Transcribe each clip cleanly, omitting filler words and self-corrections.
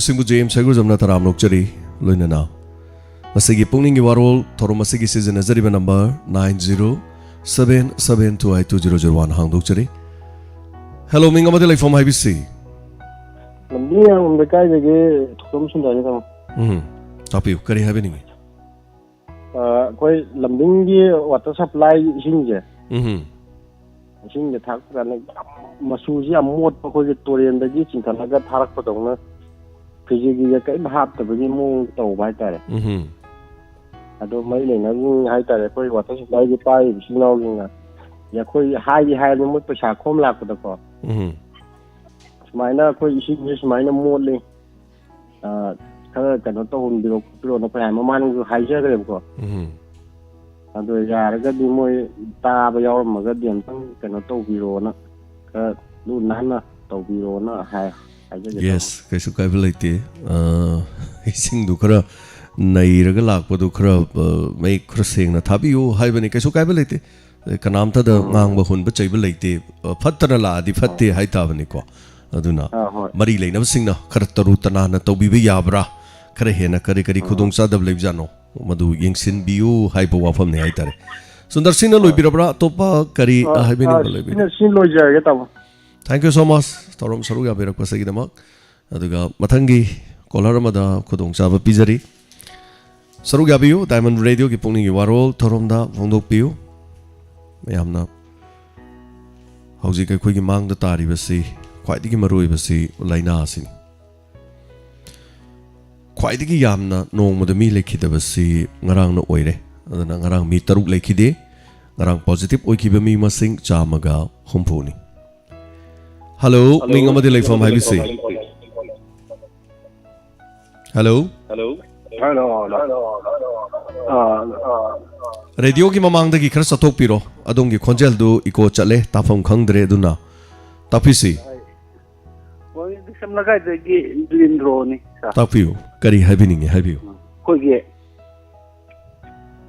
Simbu James Segurjamna Taram Lokchari Luinana Masigi Pukningi Warol Thorum Masigi Season Azariba number 9077282001 Hang Dokchari. Hello, Mingamadi from IBC. Top you, Kari happening. Quite Lambingi water supply Jinja. Jinja Tak Masuzi more Torian the Gitch in Kanaga Tarakotona. Fiji can have the very moon to by that. I don't mind any high tide, water supply the pie, snowing. Yakoi high remote Pashacom lap with the car. Minor is minor modeling. Cannot own the Pram, a man who high jago. And the Yaragadi Moy Tab or Magadian cannot talk Virona. Do Nana to Virona high. Yes, Kasukability. Sing Dukra Nairagalak, Podukra, make crossing the Tabu, Hibani Kasukability. Kanamta the Mangahun, but Chability, Patanala, the Fati Haitavanico. Aduna Marile, never sing the Kartarutana, Tobi Yabra, Karahena, Karikari Kudungsa, the Blevzano, Madu Yingsin Biu, Hypowafam the Haitare. So there's Sina Lubira, Topa, Kari, Thank you so much. Torom Saruga Berakasagama, Aduga Matangi, Kolaramada, Kudungsava Pizari. Sarugabiu, Diamond Radio, Kipuni Warol, Toromda, Vondo Piu. Mayamna Hosika Quiggy Mang the Tari Basi, quite the Gimaru Basi, Laina Sin. Quite the Yamna, no more the me like the Basi, Narang no oire, and Narang Mitaru Lakide, Narang positive Oikibami Masing, Chamaga, Humponi. Hello, Mingamadile from IBC. Hello? Radio ki mamang dagi khar satok piro adong gi khonjel du iko chale tafam khangdre duna tapisi Well, some lagai dagi dream drone tapiu kari happening habiu ko ge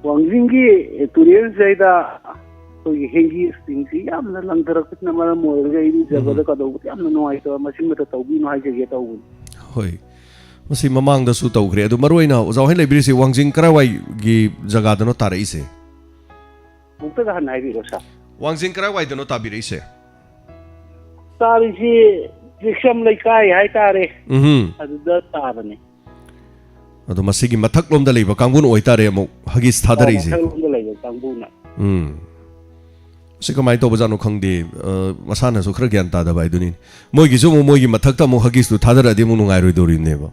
wangingi turian zaida ko hengi stingsi amna langdara kitna mara moir ga ini jabada ka do amna no ai to masin meta tawbi no ai ge tawu hoi Masi mamang da su tau kre adu maruina uzau hen lebri si wangjing karawai gi jaga dano tarai se Bukta ga hanai bi rosa wangjing karawai dano tabiri se tari si jiksham laikai hai tare adu da tabane adu masi gi mathak lom da leiba kangbun oi tare mo hagi thadari se lom da leiba kangbuna si kamai to bajano khangde masana so khra gyan ta da bai dunin moi gi jo moi gi mathak ta mo hagi su thadara de mo nungai roi dori ne ba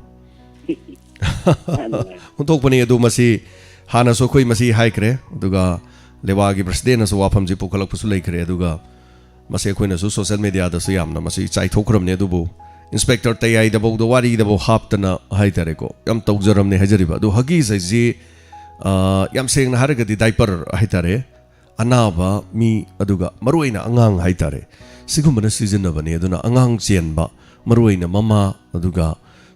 Untuk pani adu masi hana so koi masi hai kre aduga lewa gi president so wafam ji pokalak pusu lei kre aduga masi koi na so social media da so yamna masi chai thokram ne dubu inspector tai ai da bo do wari da bo haptana hai tare ko yam tokjaram ne hajari ba du hagi sai ji yam seng na harga di diaper hai tare anaba mi aduga maruina angang hai tare sigumana season na bani aduna angang chen ba maruina mama aduga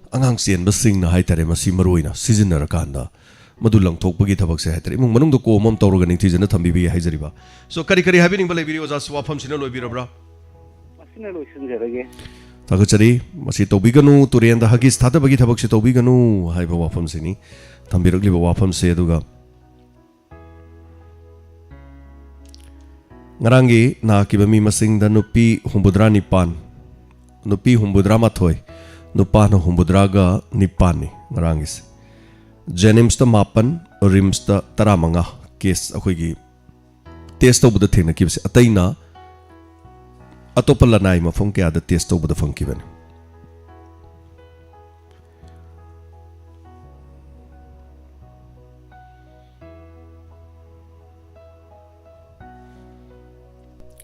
angang chen ba sing na hai tare masi maruina season na rakanda madulang thokpagi thabak se hai tare imung manung do ko mom tawrga ning thijana thambi bi hai jariba so kari kari happening bale video za swapam sina loi birabra masina loi sinjerage tagachari masi tobiganu turenda hagis thada bagi thabak se tobiganu hai ba wafam sini thambiragli ba wafam se aduga Ngarangi na kibami masing da nupi humbudra nipan nupi humbudra mathoi nupa na humbudraga nipani ngarangis jenims ta mapan rims ta taramanga case akhoi gi test to buda thena kibse ataina atopala nai ma phong kya da test to buda phong kiban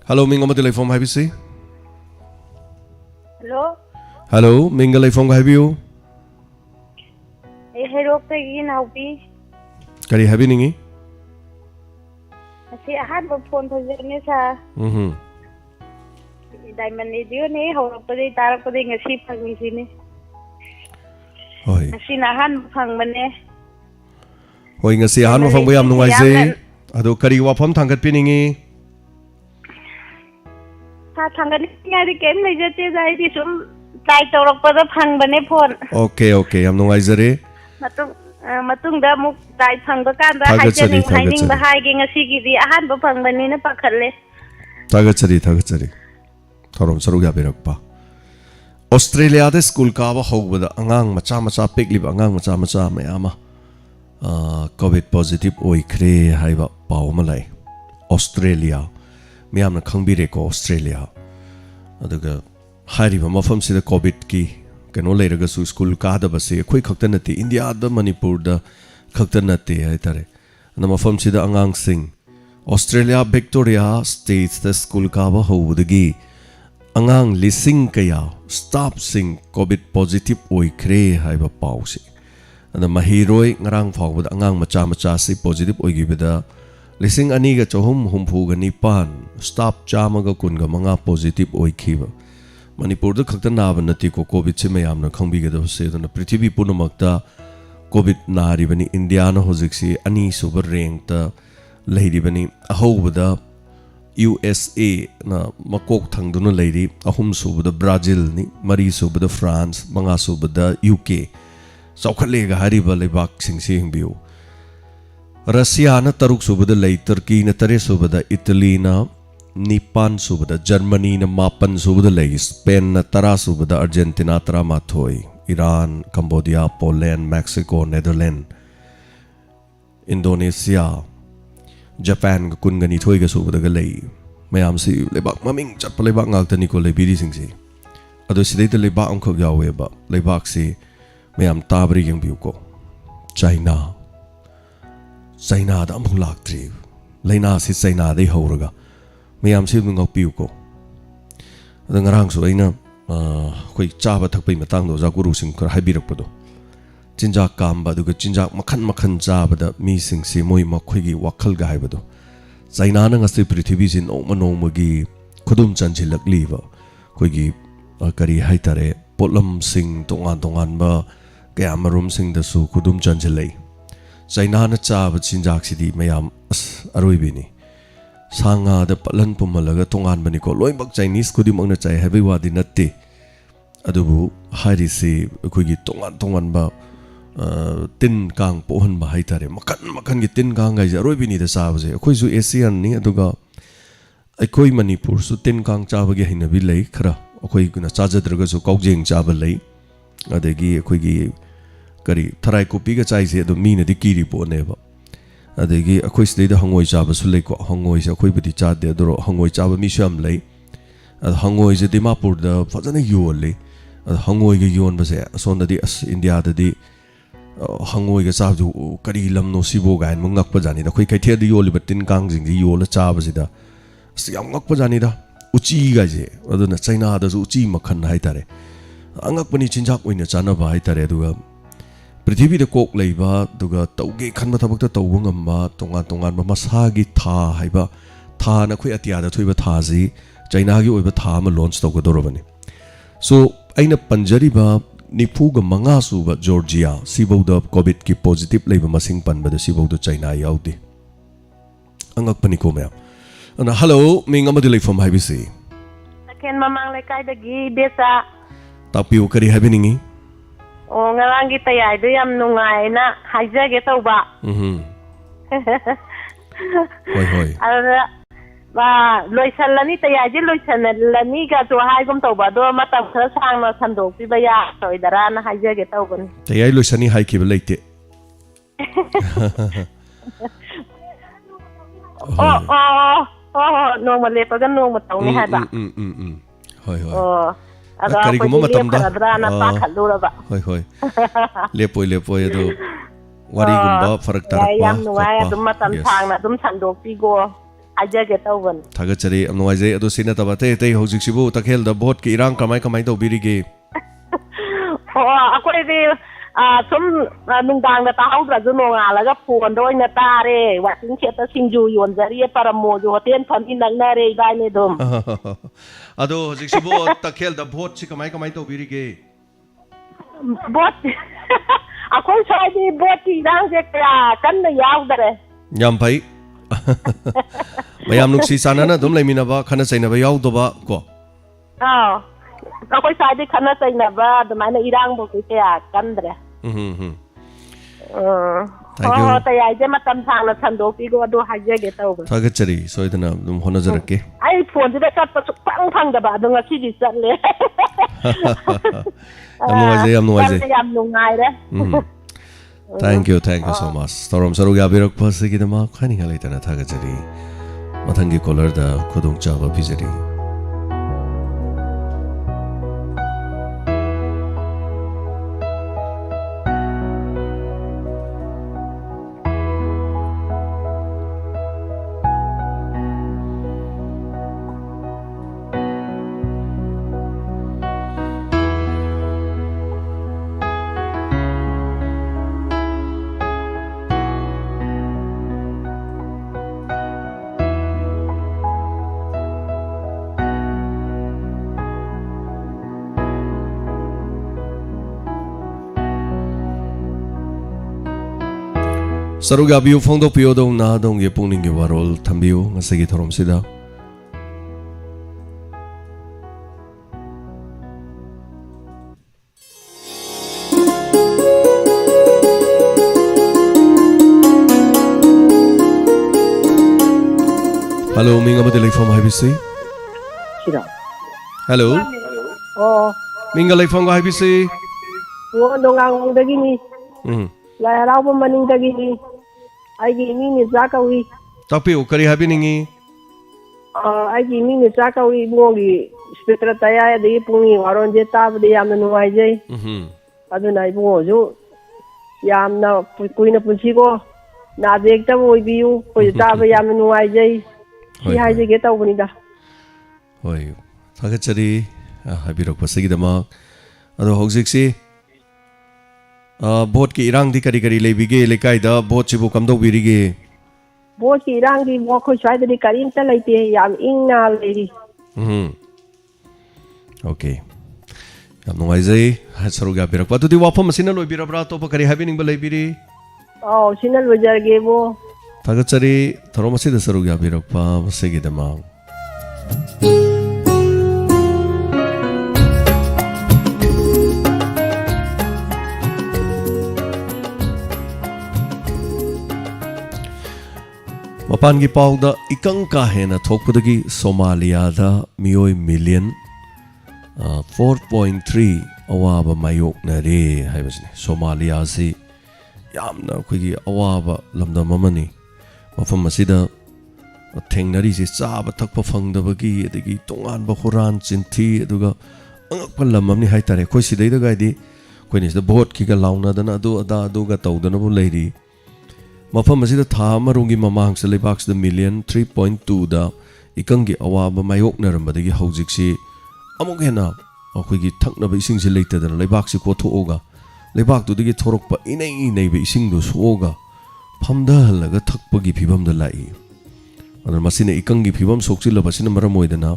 Hello, Mingamadilay from IBC. Hello? Hello, Mingalay from Habiu. Hello, Peggy Naubi. Kari habi ningi? Kasi ahan mo phone position sa Diamond Radio ni hawak pa din tarap pa din ngasi pagmisi ni. Hoy. Ngasi nahan phang man ni. Hoy ngasi ahan mo phang bayam nungay say. Ado kari wapam tangkat piningi. Thằng cái nghe thì kém này cho chơi dài thì xuống try tawrakpada phangbane phone okay okay yam nungaijare matungda amuk try phangba kanda haining ba haige ngasigi di ahan ba phangbane na pakhalle thagachari thorom saru ya berakpa Australia de school ka ba hobada angang macha peklib angang macha mayama covid positive oikre haiba pawmalai Australia miyamna khangbire ko Australia aduga hairiba mafam sida covid ki kano leiraga su school ka da base khoi khakta nati India da Manipur da khakta nati hai tare na mafam sida angang sing Australia Victoria states the school ka ba hobudagi angang lising kaya stop sing covid positive oikre haiba pawsi ana mahiroi ngarang phawbada angang macha si positive oigibada lising aniga chohum humpuga nipan stop chamaga kunga manga positive oikhiba Manipur da khakta naba nati ko covid se mayamna khangbiga da se dana prithvi punamakta covid nari bani India na hojiksi ani super rank ta leiri bani ahobada USA na makok thangduna leiri ahum subada Brazil ni mari subada France manga subada UK saukhalega hariba lebak singsi hingbiu Russia na taruk subada lei Turkey na tare subada Italy na nipan subada Germany na mapan subada lei Spain na tara subada Argentina tara mathoi Iran Cambodia Poland Mexico Netherlands Indonesia Japan ga kun gani thoi ga subada ga lei mayam si lebak maming chat lebak ngak tani ko lebiri singsi ado sidai te lebak ang khok yawe ba lebak si mayam tabri yang biu ko China da amung laktri leina si China dei horaga mayam si ngok piu ko ado ngarang su aina khoi chaba thakpai matang do ja guru sing khar haibirak pado Jinjak kamba duga jinjak makhan chaba da mi sing si moi ma khoi gi wakhal ga haibado China na ngasi prithvi sin nongma gi khudum chanchilak liba khoi gi kari haitare polam sing tongan ba kaya marum sing da su khudum chanchilai China na chaba jinjak sidi mayam aroi bini sanga da palan pumalaga tongan bani ko loibak Chinese khudum ang na chai habi wadi natte adubu hari si khoi gi tongan ba tin kang pohon ba haitare makan gi tin kang gai jaroi bini da sabje khoi su Asian ni aduga khoi Manipur su tin kang chaba gi hina bi lei khara khoi guna chajadraga su kaujeng chaba lei adegi khoi gi kari tharai kopi ga chai se adu mi na di kiri po ne ba adegi khoi sdei da hangoi chaba su lei ko hangoi se khoi budi cha de dro hangoi chaba mi sham lei hangoi je Dimapur da fajana yol lei hangoi gi yon ba se son da di India da di hangoi ga cha ju kari lam no sibo ga mo ngak pa jani da khoi kai the di yoli batin kang jing ji yol cha ba sida siam ngak pa jani da uchi ga je aduna China da su uchi makhan hai tare angak pani chinjak oina chana ba hai tare duga prithvi da kok leiba duga tauge khanba thabak ta tawung amma tongan ma masa gi tha haiba tha na khoi atia da thoiba tha ji China gi oiba tha ma launch to ga dorobani so aina panjari ba Nipuga manga suba Georgia sibauda covid ki positive leiba masing panbada sibauda China yaudi angak pani ko maya ana hello ming amadi lei from habisi ken mamang le kai dagi besa tapiu kari habiningi o ngarang gi tayai du yam nungai na haijage tauba hoi ara ba loisalani tayai loisalani ga to haigum tauba do matam khara sangna sandok pi baya soidara na haijage tauban tayai loisani haiki leite no male pagan no matau ni haba hoi ada kari ko matam da na pa khalura ba hoi lepoi ado wari gumba farak tarak pa yam nuai dum matam sangna dum sandok pi go ajage tauban thagachari amnoi je ado sina tabate te hojik sibu takhel da bot ki irang kamai to birige akoi de sum nungdang da ta haudra ju no nga laga phon doi na tare watin cheta singju yon jari paramo ju hotel pham inang na re dai ne dum ado hojik sibu takhel da bot si kamai to birige bot akoi sai di bot ti dang je kya kan na yaw dare yam pai mayam nuksi sana na dum leimina ba khana chaina ba yaw do ba ko ꯑꯩꯈꯣꯏ ꯁ꯭ꯋꯥꯏꯗꯩ ꯈꯠꯅ ꯆꯩꯅꯕ ꯑꯗꯨꯃꯥꯏꯅ ꯏꯔꯥꯡꯐꯧꯗꯤ ꯀꯌꯥ ꯀꯟꯗ꯭ꯔꯦ ꯍꯣꯏ ꯇꯌꯥꯏꯁꯦ ꯃꯇꯝ ꯁꯥꯡꯅ ꯁꯟꯗꯣꯛꯄꯤꯈꯣ ꯑꯗꯨ ꯍꯥꯏꯖꯒꯦ ꯇꯧꯕ ꯊꯥꯒꯠꯆꯔꯤ ꯁꯣꯏꯗꯅ ꯑꯗꯨꯝ ꯍꯣꯠꯅꯖꯔꯛꯀꯦ ꯑꯩ ꯐꯣꯟꯁꯤꯗ ꯆꯠꯄ ꯁꯨꯛꯐꯪ ꯐꯪꯗꯕ ꯑꯗꯣ ꯉꯁꯤꯗꯤ ꯆꯠꯂꯦ ꯌꯥꯝ ꯅꯨꯡꯉꯥꯏꯖꯩ ꯌꯥꯝ ꯅꯨꯡꯉꯥꯏꯖꯩ ꯌꯥꯝ ꯅꯨꯡꯉꯥꯏꯔꯦ thank you so much ꯇꯧꯔꯝ ꯁꯔꯨꯛ ꯌꯥꯕꯤꯔꯛꯄꯁꯤꯒꯤꯗꯃꯛ ꯍꯥꯏꯅꯤꯡꯉꯥꯏ ꯂꯩꯇꯅ ꯊꯥꯒꯠꯆꯔꯤ ꯃꯊꯪꯒꯤ ꯀꯣꯂꯔꯗ ꯈꯨꯗꯣꯡꯆꯥꯕ ꯄꯤꯖꯔꯤ Sarug yabiyu phongdokpiyo dong na dongge pukninggi warol thambiyu ngasigi thoromsida Hello minga bade leifam haibisi Sira Hello minga leifam haibisi Wo dongang dagini la raw maning dagini aigi mini zakawi Tapiu kari habiningi aigi mini zakawi ngongi spektra taya de pungi waron je tab de yamna nuai je aduna iboju yamna kuina punsigo na dekta boy biu ko tab yamna nuai je si haije ge tawbani da Hoi thagachari habirokpasigidama ado hogsiksi Bot ki irang di kari kari leibige lekai da bot chibu kamdo birige Bot ki irang di mo khoi swai di karim ta leite yam ingna leiri Okay Yam nungaizai sarug yabirakpa tudi wafam masina loibirabra topa kari habining ba leibiri sinal wajarge bo Thagachari tharomasi da sarug yabirakpa masigidama Mapangi pauda ikang kahena thokpadagi Somalia da miyoi million 4.3 awaba mayok na re haibasini Somalia si yamna khigi awaba lamdam amani mafam asida thengnari si chaba thakpa phangdabagi adagi tongan ba khuran chinthi aduga angakpa lamamni haitare khoi sidai da gaidi khoini sida vote kiga launa dana adu ada aduga tawdana bu leiri Mafam asida tha marungi mamang sa leibak sa million 3.2 da ikangi awaba mayok na rambadagi haujiksi amok hena akoigi thaknaba ising si leitadana leibak si kothoga leibak tu dagi thorokpa inai ba ising du soga phamda halaga thakpagi phibam da lai adar masina ikangi phibam sokchi labasina maram oidana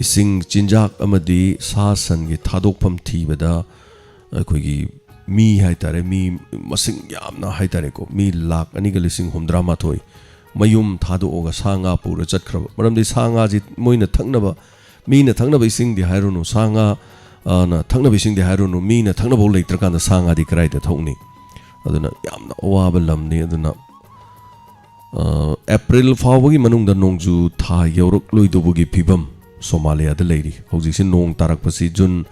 ising chinjak amadi sa san gi thadokpham thibada akoigi mi haitare mi masing yamna haitare ko mi lak ani ga lising humdra mathoi mayum thadu oga sanga pura chatkhra maram di sanga ji moina thaknaba mi na thaknaba ising di hairunu sanga na thaknaba ising di hairunu mi na thaknaba leitra kan sanga di krai da thongni aduna yamna awaba lamni aduna April fawagi manung da nongju tha yorok loidobugi phibam Somalia da leiri hojik sin nong tarak pasi June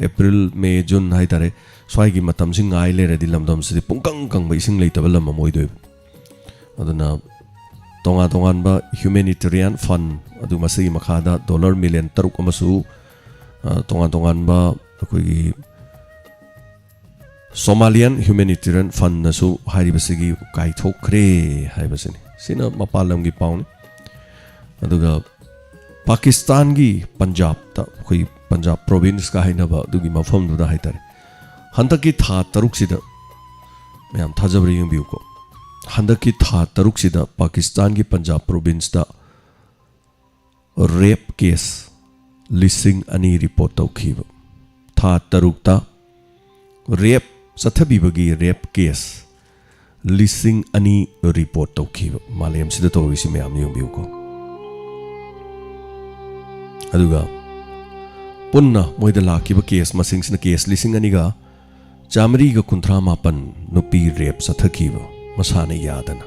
April May June haitare Swaigi matam sing ngai le redi lamdam si pungkang kang ba ising leitaba lam amoi doi aduna tongan ba humanitarian fund adu masigi makhada $1 million taruk amasu tongan ba akoigi Somalian humanitarian fund nasu hari basigi kai thokre hai basini sina mapalam gi pauni aduga Pakistan gi Punjab ta koi Punjab province ka haina ba dugi mafam du da haitare Handaki tha taruk sida mayam thajabri yung biu ko Handaki tha taruk sida Pakistan ki Punjab province da rape case listing ani report tawkhiba tha taruk ta rape sathabibagi rape case listing ani report tawkhiba malayam sida tawisi mayam yung biu ko aduga पुन्ना मोइदा लाखिबा case मसिंगसिना case लिसिंग अनिगा चामरीगा कुंथ्रा मापन नुपी रेप सथखिबा मसाना यादना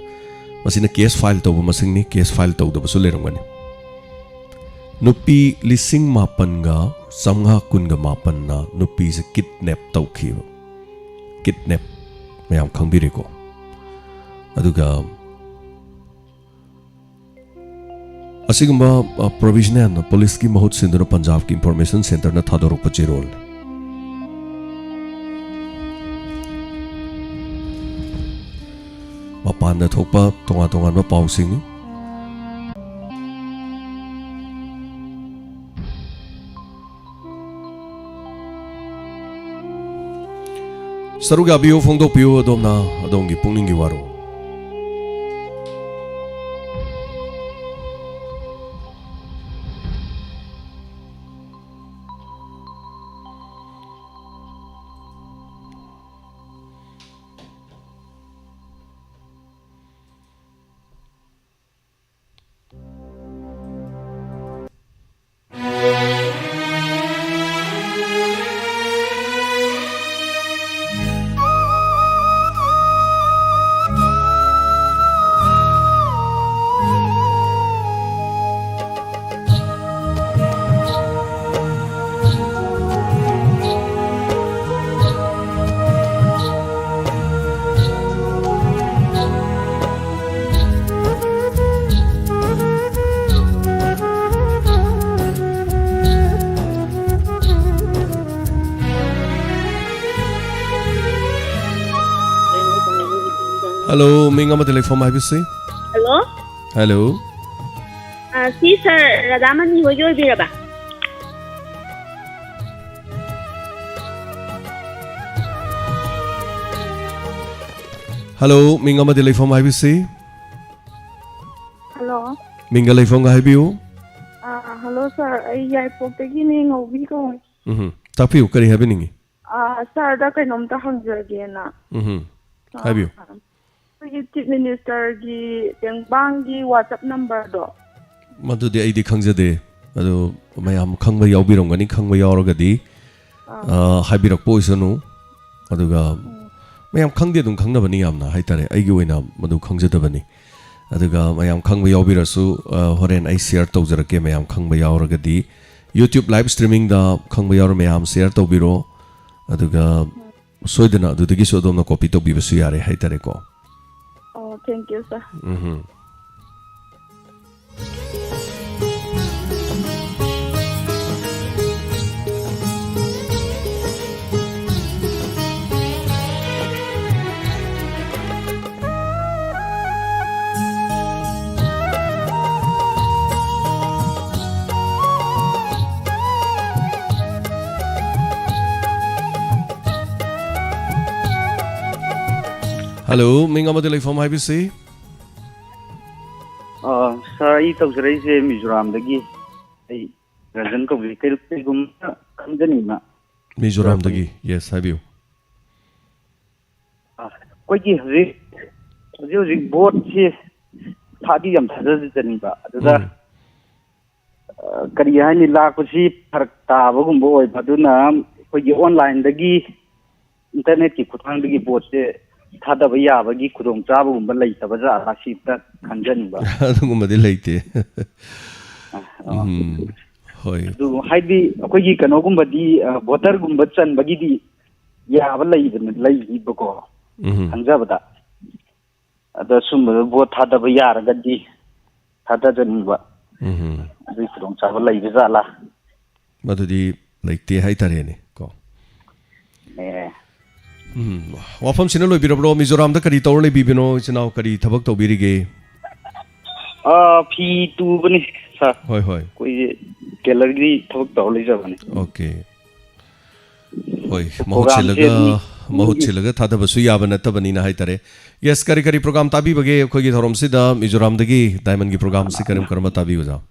मसिना केस फाइल तौबा मसिंगनी केस फाइल तौदबसु लेरंगनी नुपी लिसिंग मापनगा समगा कुनगा मापनना नुपी से किडनैप तौखिबा किडनैप मैम खंबिरेको अदुगा असिगुम्बा प्रोविजनल पुलिस की महुत सिंदुना पंजाब की इंफॉर्मेशन सेंटर ना थादोरक पचेरोल मपान दा थोकपा तोंगा तोंगा पाउसिंग सरुगा बियो फोंदो पियो अदोमना अदोंगी पुंगनिंगी वारो हेलो मिंगा में टेलीफोन में से हेलो हेलो सी सर राधामणि होगी ओइबिरबा हेलो मिंगा में टेलीफोन में से हेलो मिंगा टेलीफोन का है हेलो सर एयरपोर्ट तगी ने ngौबी को तापियो करी है बिनिंगी सर दा कइनोमता हंजगे ना हाबियो चीफ मिनिस्टर की तेंबांग की व्हाट्सएप नंबर दो मधुदे आई दी खंगजदे अदो मयाम खंगबा यावबिरंगनी खंगबा यावरगदी हाबिरकपो इसनु अदुगा मयाम खंगदे दुम खंगनबनी यामना हाइतारे आइगी ओइना मधु खंगजदबनी अदुगा मयाम खंगबा यावबिरसु होरेन आई शेयर तौजरके मयाम खंगबा यावरगदी YouTube लाइव स्ट्रीमिंग दा खंगबा यावर मयाम शेयर तौबिरो अदुगा सोइदना अदुदगी सोदोमना कॉपी तौबिबसु यारे हाइतारे को Thank you, sir. हेलो मिंगा में टेलीफोन में से सर ई तौजरई से मिजोराम दगी आई रंजन को भी कई गुम खंजनी ना मिजोराम दगी यस हाबियो कोई की हजे बोर्ड से थादी यम थाजजनी बा अदुदा करी हानि लाखुसी फरक ताबगुम ओय बदुना कोई ऑनलाइन दगी इंटरनेट की खुथांग दगी बोर्ड से थादब याबगी खुदों चाबगुम लैतब जा राशिता खंजनबा अदुगुमदि लैते होय दु हाइदि अखोगी कनोगुमबदी वोटर चनबगीदी याब लैबको खंजबदा अदा सुम वोट थादब यारगदी थादजनबा अदि खुदों चाब लैब जाला मदुदी लैते हाइतारेने को वाफम सिना लोइबिरब्रो मिजोराम दा करी तौर लेबिबिनो इचनाव करी थबक तौबिरिगे फी तुबनी सर होय होय कोई टेलरगी थबक तौर लेजबनी ओके होय महut सिलगा थादबसु याब नतबनी ना हाइतारे यस करी करी प्रोग्राम ताबी बगे खोगी थोरम सिदा मिजोराम दगी डायमंड की प्रोग्राम से करम करम ताबी हो जा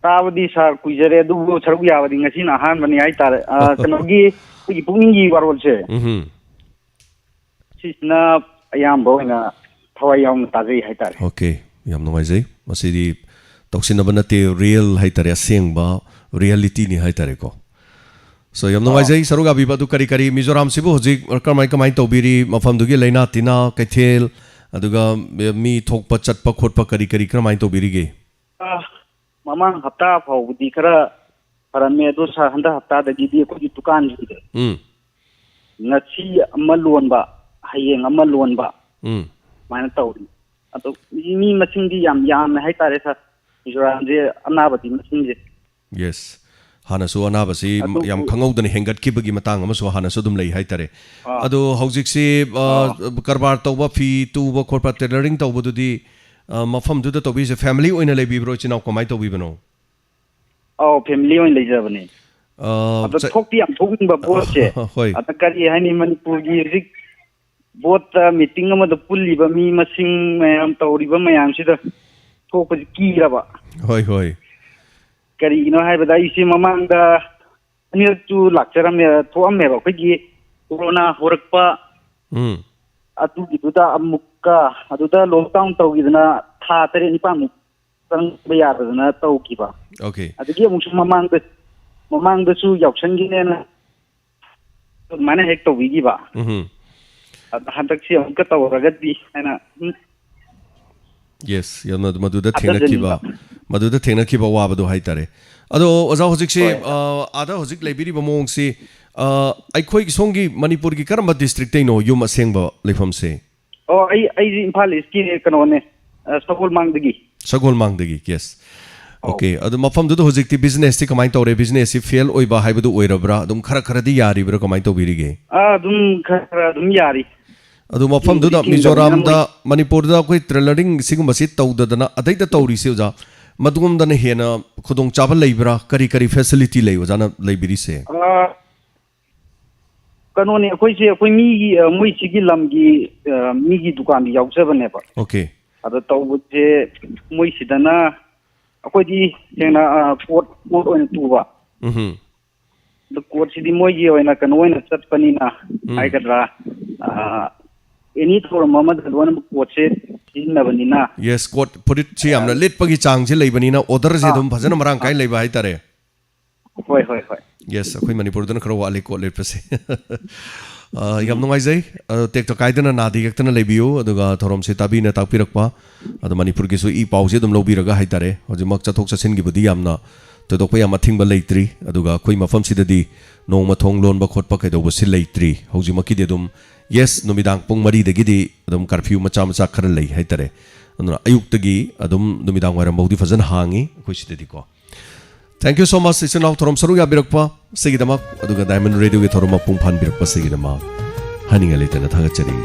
ताबदी सर कुजरे दुबो छरु याबदी ngasi na han bani हाइतारे कनोगी कोई पुंगी वारोल से सिना याम बोइना थवाई याम ताजै हाइतारे ओके याम नोमाइजै मसिदी तोक्सिनब नते रियल हाइतारे असेंगबा reality ni hai tare ko so yam nongai jai saruga bi badu kari kari Mizoram sibu hojik kamai tobiri mafam dugi leina tina kaithel aduga mi thokpa chatpa khotpa kari kari kamai tobiri ge mamang hapta phawdi khara parame do sa handa hapta dagi di ko dukan ji ngachi amalon ba hayeng amalon ba mana tawri ato mi masing di yam hai tare sa Mizoram je anabati masing je yes hana so anabasi yam khangaudan hengat kibagi matang amaso hana so dum lei hai tare ado hojik se karbar tawba fi tuba korpa tailoring tawba dudi mafam du da tobi se family oina lebi bro chinaw komai tobi bano family oina lejabane ado thokti am thokin ba bot che ata kari hani manipur gi rik bot meeting ama da pulli ba mi masing mayam tawri ba mayam sida thokpa ki raba hoi kari ino hai bada isi mamang da ani tu lakchara me thoam me ba khigi corona horakpa atu gi da amukka adu da lockdown tawgidna tha tare ni pam sang ba ya da tawki ba okay adu gi amuk mamang da su yauksan gi ne na mana hek tawi gi ba hantak si amukka tawragadi ana yes yamna maduda thengna kiba wabadu hai tare ado oza hojik se ada hojik leibiri bamong se aikhoi songi Manipur gi karamba district te no yum asengba leifam se ai Imphal East ki kano ne Sagol Mang dagi yes okay ado mafam du hojik ti business ti kamai tore business si fail oiba haibadu oirabra dum khara di yari bra kamai to birige dum khara dum yari adu mafam du da Mizoram da Manipur da koi tailoring singum basi tawdadana adai da tawri se ja madugum da ne hena khudong chaba leibra kari facility lei wajana leibiri se kanone koi mi gi moi sigi lam gi mi gi dukan di yausabane ba okay adu tawbuje moi sidana akoi di tena court oin tuba the court sidi moi gi oina kanoina chatpani na ai kadra any for mama the one court se sinna banina yes court put it chi amna let pagi chang je leibanina order je dum bhajana marang kai leiba hai tare hoi yes akoi Manipur dan kharo wali court let pase yam nungai jai tek to kaidana nadi yaktana leibiu aduga thorom se tabi na takpirakpa adu Manipur gi su I pause dum lobiraga hai tare hojimak chathok chasin gi budi yamna to dokpa yam athingba leitri aduga khoi mafam sidadi nongma thong lon ba khotpa kai do sil leitri hojimaki de dum yes numidang pung mari de gidi adum curfew macha khara lei hai tare anuna ayuk tagi adum numidang waram bodi fajan hangi khoi sidadi ko thank you so much isin out thorom saru ya birakpa segidamak aduga Diamond Radio ge thorom pung phan birakpa segidamak haninga letana thaga chari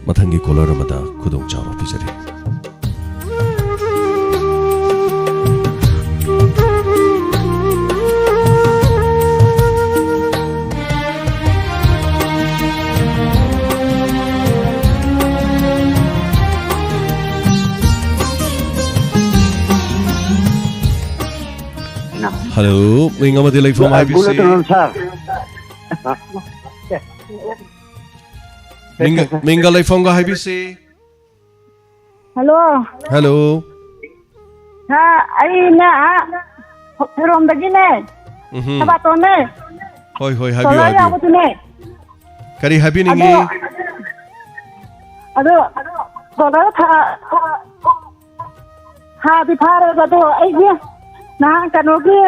mathangi kolar amada khudong chawa pijari hello minga ma delay from IBC minga lay from IBC hello ha ai na from dagi ne aba to ne hoi habi kari habi ningi ado solar ha bi phare ga to ai je na kano ki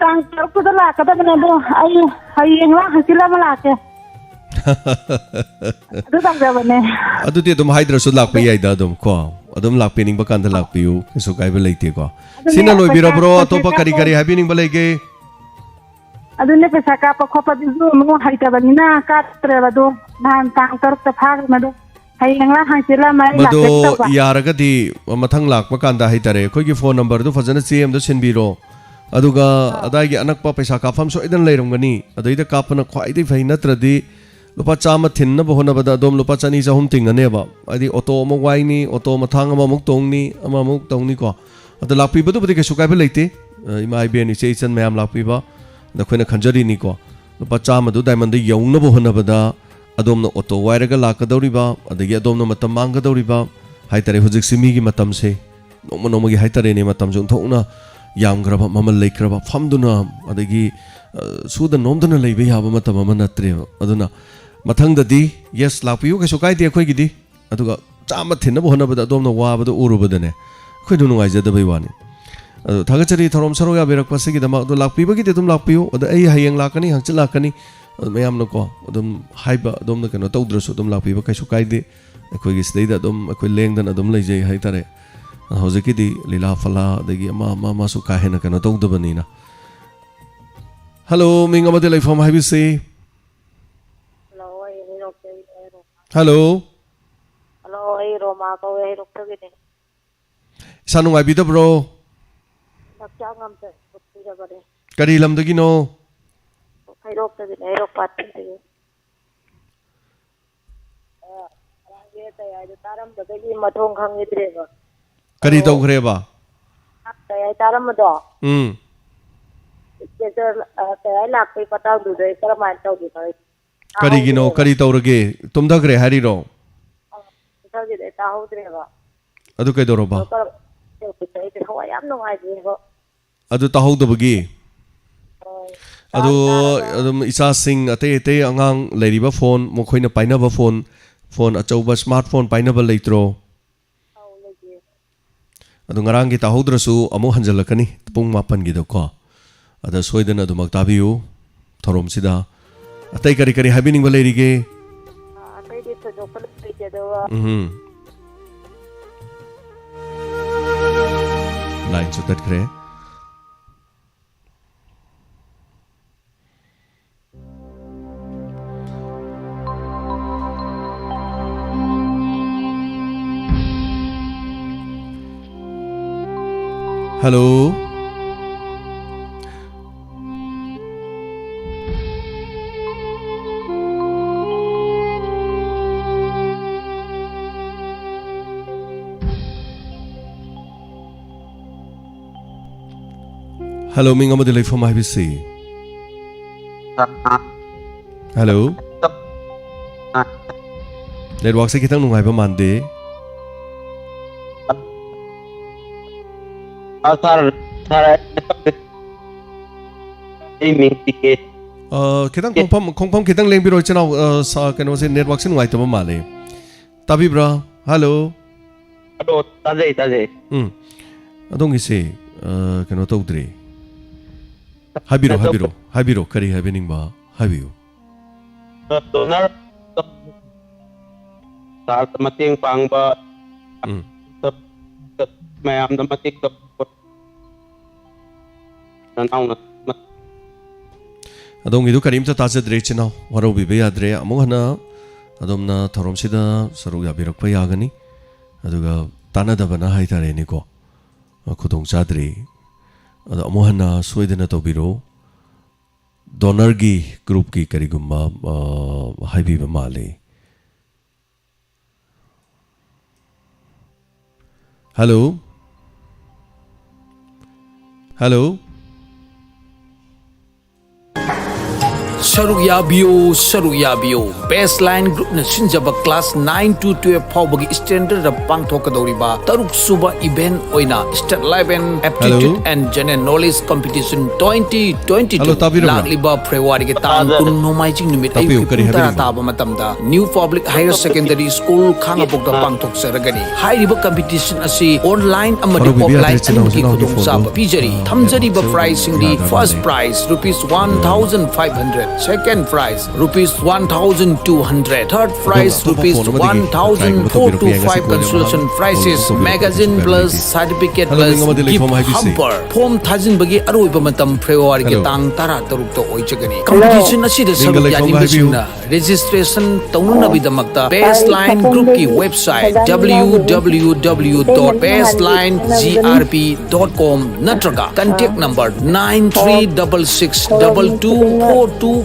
tang ko da la ka da ne do ai hayeng la hasila mala ke adu tang da bane adu ti dum hydra su lak pe yai da dum ko adum lak pe ning ba kan da lak pe yu su kai ba leite ko sina loi bira bro to pa kari habi ning ba lege adu ne pe saka pa khopa di zu mo hai ta bani na ka tre ba do nan tang tar ta phag ma do hayeng la hasila mai la ke ta ba yaraga di mathang lak pa kan da hai tare khoi gi phone number do fajana cm do sin biro aduga adai gi anak pa paisa ka pham so idan leirong gani adai da ka pana khwai dei phai natradi lupa chama thinna ba hona bada dom lupa chani jahum tingane ba adi auto mo wai ni auto mathang ma muk tong ni ko adu lakpi ba do bade ke sukai ba leite imai be ni sei chan mayam lakpi ba da khoina khanjari ni ko lupa chama do diamond de yong na ba hona bada adom na auto wairaga lakadori ba adagi adom na matam manggadori ba hai tare hujik simi gi matam se noma gi hai tare ni matam jung thona ꯌꯥꯝꯈ꯭ꯔꯕ ꯃꯃꯜ ꯂꯩꯈ꯭ꯔꯕ ꯐꯝꯗꯨꯅ ꯑꯗꯒꯤ ꯁꯨꯗ ꯅꯣꯝꯗꯨꯅ ꯂꯩꯕ ꯌꯥꯕ ꯃꯇꯝ ꯑꯃ ꯅꯠꯇ꯭ꯔꯦꯕ ꯑꯗꯨꯅ ꯃꯊꯪꯗꯗꯤ ꯌꯦꯁ ꯂꯥꯛꯄꯤꯌꯨ ꯀꯩꯁꯨ ꯀꯥꯏꯗꯦ ꯑꯩꯈꯣꯏꯒꯤꯗꯤ ꯑꯗꯨꯒ ꯆꯥꯝꯃ ꯊꯤꯟꯅꯕ ꯍꯣꯠꯅꯕꯗ ꯑꯗꯣꯝꯅ ꯋꯥꯕꯗꯣ ꯎꯔꯨꯕꯗꯅꯦ ꯑꯩꯈꯣꯏꯅ ꯅꯨꯡꯉꯥꯏꯖꯗꯕꯩ ꯋꯥꯅꯤ ꯑꯗꯣ ꯊꯥꯒꯠꯆꯔꯤ ꯊꯧꯔꯝ ꯁꯔꯨꯛ ꯌꯥꯕꯤꯔꯛꯄꯁꯤꯒꯤꯗꯃꯛ ꯑꯗꯣ ꯂꯥꯛꯄꯤꯕꯒꯤꯗꯤ ꯑꯗꯨꯝ ꯂꯥꯛꯄꯤꯌꯨ ꯑꯗꯣ ꯑꯩ ꯍꯌꯦꯡ ꯂꯥꯛꯀꯅꯤ ꯍꯪꯆꯤꯠ ꯂꯥꯛꯀꯅꯤ ꯑꯗꯨ ꯃꯌꯥꯝꯅꯀꯣ ꯑꯗꯨꯝ ꯍꯥꯏꯕ ꯑꯗꯣꯝꯅ ꯀꯩꯅꯣ ꯇꯧꯗ꯭ꯔꯁꯨ ꯑꯗꯨꯝ ꯂꯥꯛꯄꯤꯕ ꯀꯩꯁꯨ ꯀꯥꯏꯗꯦ ꯑꯩꯈꯣꯏꯒꯤ ꯁꯤꯗꯩꯗ ꯑꯗꯨꯝ ꯑꯩꯈꯣꯏ ꯂꯦꯡꯗꯅ ꯑꯗꯨꯝ ꯂꯩꯖꯩ ꯍꯥꯏꯇꯥꯔꯦ ꯍꯧꯖꯤꯛꯀꯤꯗꯤ ꯂꯤꯂꯥ ꯐꯂꯥ ꯑꯗꯒꯤ ꯑꯃ ꯑꯃꯁꯨ ꯀꯥ ꯍꯦꯟꯅ ꯀꯩꯅꯣ ꯇꯧꯗꯕꯅꯤꯅ ꯍꯜꯂꯣ ꯃꯤꯡ ꯑꯃꯗꯤ ꯂꯩꯐꯝ ꯍꯥꯏꯕꯤꯁꯤ ꯍꯜꯂꯣ ꯍꯜꯂꯣ ꯑꯩ ꯔꯣꯃꯥ ꯀꯧꯋꯦ ꯍꯩꯔꯣꯛꯇꯒꯤꯅꯦ ꯏꯁꯥ ꯅꯨꯡꯉꯥꯏꯕꯤꯗꯕ꯭ꯔꯣ ꯍꯛꯆꯥꯡ ꯉꯝꯗ ꯄꯤꯔꯕꯅꯦ ꯀꯔꯤ ꯂꯝꯗꯒꯤꯅꯣ ꯍꯩꯔꯣꯛꯇꯒꯤꯅꯦ ꯍꯩꯔꯣꯛ ꯄꯥꯠꯇꯒꯤ ꯇꯌꯥꯏꯗꯣ ꯇꯥꯔꯝꯕꯗꯒꯤ ꯃꯊꯣꯡ ꯈꯪꯈꯤꯗ꯭ꯔꯦꯕ ꯀꯔꯤ ꯇꯧꯈ꯭ꯔꯦꯕ ꯇꯌꯥꯏ ꯇꯥꯔꯝꯕꯗꯣ ꯇꯌꯥꯏ ꯂꯥꯛꯄꯩ ꯃꯇꯥꯡꯗꯨꯗ ꯀꯔꯝꯍꯥꯏꯅ ꯇꯧꯗꯣꯏꯅꯣ ꯀꯔꯤꯒꯤꯅꯣ ꯀꯔꯤ ꯇꯧꯔꯒꯦ ꯇꯨꯝꯊꯈ꯭ꯔꯦ ꯍꯥꯏꯔꯤꯔꯣ ꯇꯨꯝꯊꯈꯤꯗ꯭ꯔꯦ ꯇꯥꯍꯧꯗ꯭ꯔꯦꯕ ꯑꯗꯨ ꯀꯩꯗꯧꯔꯕ ꯍꯋꯥꯏ ꯌꯥꯝ ꯅꯨꯡꯉꯥꯏꯇ꯭ꯔꯦꯕ ꯑꯗꯨ ꯇꯥꯍꯧꯗꯕꯒꯤ ꯑꯗꯣ ꯑꯗꯨꯝ ꯏꯆꯥꯁꯤꯡ ꯑꯇꯩ ꯑꯇꯩ ꯑꯉꯥꯡ ꯂꯩꯔꯤꯕ ꯐꯣꯟ ꯃꯈꯣꯏꯅ ꯄꯥꯏꯅꯕ ꯐꯣꯟ ꯑꯆꯧꯕ ꯁ꯭ꯃꯥꯔꯠ ꯐꯣꯟ ꯄꯥꯏꯅꯕ ꯂꯩꯇ꯭ꯔꯣ ꯑꯗꯣ ꯉꯔꯥꯡꯒꯤ ꯇꯥꯍꯧꯗ꯭ꯔꯁꯨ ꯑꯃꯨꯛ ꯍꯟꯖꯜꯂꯛꯀꯅꯤ ꯄꯨꯡ 7ꯒꯤꯗꯀꯣ ꯑꯗ ꯁꯣꯏꯗꯅ ꯑꯗꯨꯃꯛ ꯇꯥꯕꯤꯌꯨ ꯊꯧꯔꯝꯁꯤꯗ ꯑꯇꯩ ꯀꯔꯤ ꯀꯔꯤ ꯍꯥꯏꯕꯤꯅꯤꯡꯕ ꯂꯩꯔꯤꯒꯦ ꯑꯇꯩꯗꯤ ꯊꯣꯏꯗꯣꯛꯄ ꯂꯩꯇꯦ ꯑꯗꯨꯒ ꯂꯥꯏꯟꯁꯨ ꯇꯠꯈ꯭ꯔꯦ Hello. Hello, ming amadi lay from IBC. Hello. Network se kitang nungai ba mande? Kitang kongpam kitang leng biro chanaw sa kano se network se nungai tama male. Tabi bra. Hello. Hello. Tajay. Adong isi kano tawdri. Habiro kari habining ba habiyo. Donor sa mating pang ba mayam na matik adong idu karim ta taje dre chinaw waro bibe yadre among hana adomna thorom sida saru yabirak pa yagani aduga tana dabana haitare ni ko khudong chadri ado among hana soidena tobiro donor gi group ki karigumba haibi ba male hello Sarugyabiyo baseline group na sinjaba class 9 to 12 phawbagi standard da pangthokadoriba taruk suba event oina state level aptitude and general knowledge competition 2022 lagliba February ge tang kun nomai jing numit ai tara taba matamda new public higher secondary school khangapok da pangthok saragani hairiba competition asi online amadi offline ki khudong sab pijari thamjari ba prize singdi first prize ₹1,500 second prize ₹1,200 third prize ₹1,425 consolation prizes magazine plus certificate plus gift hamper form thajin bagi aroiba matam February ge tang tara taruk to oichagani competition asida saruk yani bisina registration taununa bidamakta baseline group ki website www.baselinegrp.com natraga contact number 9366224241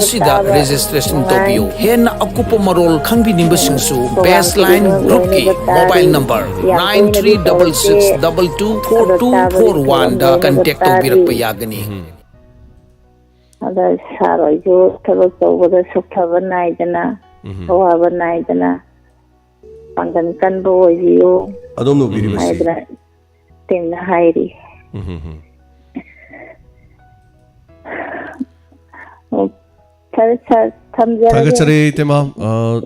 asida registration tobiyo hen akupa marol khangbininba singsu baseline group ki mobile number 9366224241 da contact tobirakpa yagani ada saroi jo thaba tawada sukhaba naidana hawaba naidana pangan kan boyo adom no biri basi timna hairi ꯐꯔꯦ ꯁꯥꯔ ꯊꯝꯖꯔꯒꯦ ꯊꯥꯒꯠꯆꯔꯤ ꯏꯇꯦꯃ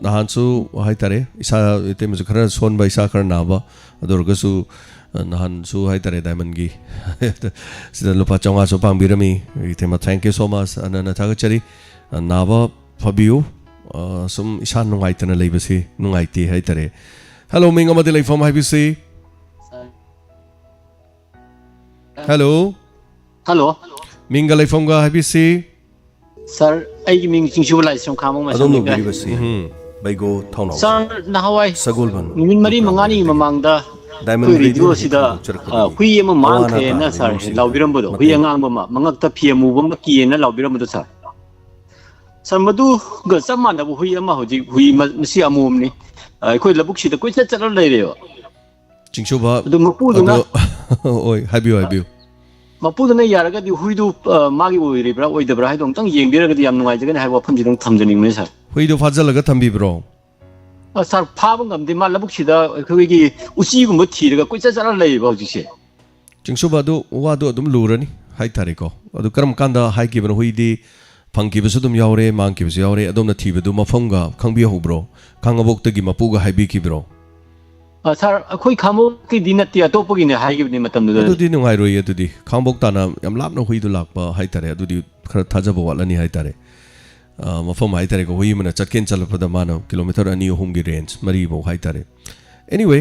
ꯅꯍꯥꯟꯁꯨ ꯍꯥꯏꯇꯥꯔꯦ ꯏꯁꯥ ꯏꯇꯦꯃꯁꯨ ꯈꯔ ꯁꯣꯟꯕ ꯏꯁꯥ ꯈꯔ ꯅꯥꯕ ꯑꯗꯨ ꯑꯣꯏꯔꯒꯁꯨ ꯅꯍꯥꯟꯁꯨ ꯍꯥꯏꯇꯥꯔꯦ ꯗꯥꯏꯃꯟꯒꯤ ꯁꯤꯗ ꯂꯨꯄꯥ 500ꯁꯨ ꯄꯥꯡꯕꯤꯔꯝꯃꯤ ꯏꯇꯦꯃ ꯊꯦꯡꯛ ꯌꯨ ꯁꯣ ꯃꯆ ꯑꯅ ꯊꯥꯒꯠꯆꯔꯤ ꯅꯥꯕ ꯐꯕꯤꯌꯨ ꯁꯨꯝ ꯏꯁꯥ ꯅꯨꯡꯉꯥꯏꯇꯅ ꯂꯩꯕꯁꯤ ꯅꯨꯡꯉꯥꯏꯇꯦ ꯍꯥꯏꯇꯥꯔꯦ ꯍꯜꯂꯣ ꯃꯤꯡ ꯑꯃꯗꯤ ꯂꯩꯐꯝ ꯍꯥꯏꯕꯤꯁꯤ ꯍꯜꯂꯣ ꯍꯜꯂꯣ ꯃꯤꯡꯒ ꯂꯩꯐꯝꯒ ꯍꯥꯏꯕꯤꯁꯤ ꯁꯥꯔ ꯑꯩꯒꯤ ꯃꯤꯡ ꯆꯤꯡꯁꯨꯕ ꯂꯥꯏꯁ꯭ꯔꯝ ꯈꯥꯡꯕ ꯃꯁꯝꯅꯤꯒ ꯕꯩꯒꯣ ꯊꯧꯅꯥꯎ ꯁꯥꯔ ꯅꯍꯥꯟꯋꯥꯏ ꯁꯒꯣꯜꯕꯟ ꯅꯨꯃꯤꯠ 4-5ꯒꯤ ꯃꯃꯥꯡꯗ ꯗꯥꯏꯃꯟ ꯑꯩꯈꯣꯏ ꯔꯦꯗꯤꯑꯣꯗꯒꯤ ꯔꯦꯗꯤꯑꯣꯁꯤꯗ ꯊꯧꯗꯣꯛꯆꯔꯛꯄꯅꯤ ꯍꯨꯏ ꯑꯃ ꯑꯋꯥ ꯃꯥꯡꯈ꯭ꯔꯦꯅ ꯇꯥꯕ ꯁꯥꯔ ꯏꯃꯨꯡꯁꯤꯡꯗ ꯂꯥꯎꯕꯤꯔꯝꯕꯗꯣ ꯍꯨꯏ ꯃꯇꯦꯡ ꯑꯉꯥꯡꯕ ꯑꯃ ꯃꯉꯛꯇ ꯐꯤ ꯑꯃꯨꯕ ꯑꯃ ꯀꯤꯌꯦꯅ ꯂꯥꯎꯕꯤꯔꯝꯕꯗꯣ ꯁꯥꯔ ꯃꯗꯨꯒ ꯆꯞ ꯃꯥꯟꯅꯕ ꯍꯨꯏ ꯑꯃ ꯍꯧꯖꯤꯛ ꯍꯨꯏ ꯃꯁꯤ ꯑꯃꯣꯝꯅꯤ ꯑꯩꯈꯣꯏ ꯂꯧꯕꯨꯛꯁꯤꯗ ꯀꯣꯏꯆꯠ ꯆꯠꯂ ꯂꯩꯔꯦꯕ ꯆꯤꯡꯁꯨꯕ ꯑꯗꯨ ꯃꯄꯨꯗꯨꯅ ꯍꯣꯏ ꯍꯥꯏꯕꯤꯌꯨ ꯍꯥꯏꯕꯤꯌꯨ ꯃꯄꯨꯗꯨꯅ ꯌꯥꯔꯒꯗꯤ ꯍꯨꯏꯗꯨ ꯃꯥꯒꯤ ꯑꯣꯏꯔꯤꯕ꯭ꯔꯥ ꯑꯣꯏꯗꯕ꯭ꯔꯥ ꯍꯥꯏꯗꯣ ꯑꯃꯨꯛꯇꯪ ꯌꯦꯡꯕꯤꯔꯒꯗꯤ ꯌꯥꯝ ꯅꯨꯡꯉꯥꯏꯖꯒꯅꯤ ꯍꯥꯏꯕ ꯋꯥꯐꯝꯁꯤꯗꯪ ꯊꯝꯖꯅꯤꯡꯕꯅꯤ ꯁꯥꯔ ꯍꯨꯏꯗꯣ ꯐꯥꯖꯤꯜꯂꯒ ꯊꯝꯕꯤꯕ꯭ꯔꯣ ꯁꯥꯔ ꯐꯥꯕ ꯉꯝꯗꯦ ꯃꯥ ꯂꯧꯕꯨꯛꯁꯤꯗ ꯑꯩꯈꯣꯏꯒꯤ ꯎꯆꯤꯒꯨꯝꯕ ꯊꯤꯔꯒ ꯀꯣꯏꯆꯠ ꯆꯠꯂ ꯂꯩꯌꯦꯕ ꯍꯧꯖꯤꯛꯁꯦ ꯆꯤꯡꯁꯨꯕ ꯑꯗꯨ ꯋꯥꯗꯣ ꯑꯗꯨꯝ ꯂꯨꯔꯅꯤ ꯍꯥꯏꯇꯥꯔꯦꯀꯣ ꯑꯗꯨ ꯀꯔꯝ ꯀꯥꯟꯗ ꯍꯥꯏꯈꯤꯕꯅꯣ ꯍꯨꯏꯗꯤ ꯐꯪꯈꯤꯕꯁꯨ ꯑꯗꯨꯝ ꯌꯥꯎꯔꯦ ꯃꯥꯡꯈꯤꯕꯁꯨ ꯌꯥꯎꯔꯦ ꯑꯗꯣꯝꯅ ꯊꯤꯕꯗꯨ ꯃꯐꯝꯒ ꯈꯪꯕꯤꯍꯧꯕ꯭ꯔꯣ ꯈꯥꯡꯉꯕꯣꯛꯇꯒꯤ ꯃꯄꯨꯒ ꯍꯥꯏꯕꯤꯈꯤꯕ꯭ꯔꯣ ꯁꯥꯔ ꯑꯩꯈꯣꯏ ꯈꯥꯡꯉꯕꯣꯛꯀꯤꯗꯤ ꯅꯠꯇꯦ ꯑꯇꯣꯞꯄꯒꯤꯅꯦ ꯍꯥꯏꯈꯤꯕꯅꯤ ꯃꯇꯝꯗꯨꯗ ꯑꯗꯨꯗꯤ ꯅꯨꯡꯉꯥꯏꯔꯣꯏꯌꯦ ꯑꯗꯨꯗꯤ ꯈꯥꯡꯉꯕꯣꯛ ꯇꯥꯅ ꯌꯥꯝ ꯂꯥꯞꯅ ꯍꯨꯏꯗꯣ ꯂꯥꯛꯄ ꯍꯥꯏꯇꯥꯔꯦ ꯑꯗꯨꯗꯤ ꯈꯔ ꯊꯥꯖꯕ ꯋꯥꯠꯂꯅꯤ ꯍꯥꯏꯇꯥꯔꯦ ꯃꯐꯝ ꯍꯥꯏꯇꯥꯔꯦꯀꯣ ꯍꯨꯏ ꯑꯃꯅ ꯆꯠꯀꯦꯅ ꯆꯠꯂꯛꯄꯗ ꯃꯥꯅ ꯀꯤꯂꯣꯃꯤꯇꯔ 2-3ꯒꯤ ꯔꯦꯟꯖ 4ꯐꯥꯎ ꯍꯥꯏꯇꯥꯔꯦ ꯑꯦꯅꯤꯋꯦ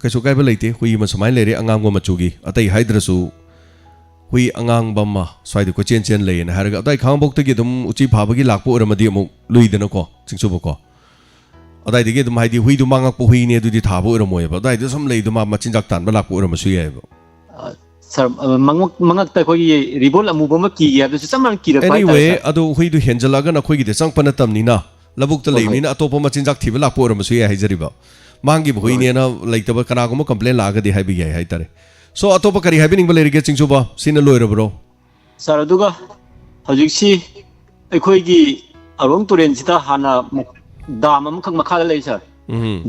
ꯀꯩꯁꯨ ꯀꯥꯏꯕ ꯂꯩꯇꯦ ꯍꯨꯏ ꯑꯃ ꯁꯨꯃꯥꯏꯅ ꯂꯩꯔꯦ ꯑꯉꯥꯡꯕ ꯃꯆꯨꯒꯤ ꯑꯇꯩ ꯍꯥꯏꯗ꯭ꯔꯁꯨ hui angang bama swai ko chen chen lei na har ga dai khang bok te gi dum uchi phaba gi lak po ramadi amu lui de na ko chingsu bo ko adai de gi dum hai di hui du mangak po hui ne du di thabo ramoi ba dai de som lei du ma machin jak tan ba lak po ram su ye ba sir mangak ta ko gi ribol amu ba ma ki ya du sam ki ra anyway adu hui du henjala ga na khoi gi de sang pana tam ni na labuk ta lei ni na atopa machin jak thiba lak po ram su ye hai jari ba mangi hui ne na lei ta ba kana ko ma complain la ga di hai bi ye hai tare so atopa kari hai bi ning ba lei ge chingsu ba sin loi ra bro sir aduga hojik si akhoi gi arong turen sita hana dam am khang makha lei sir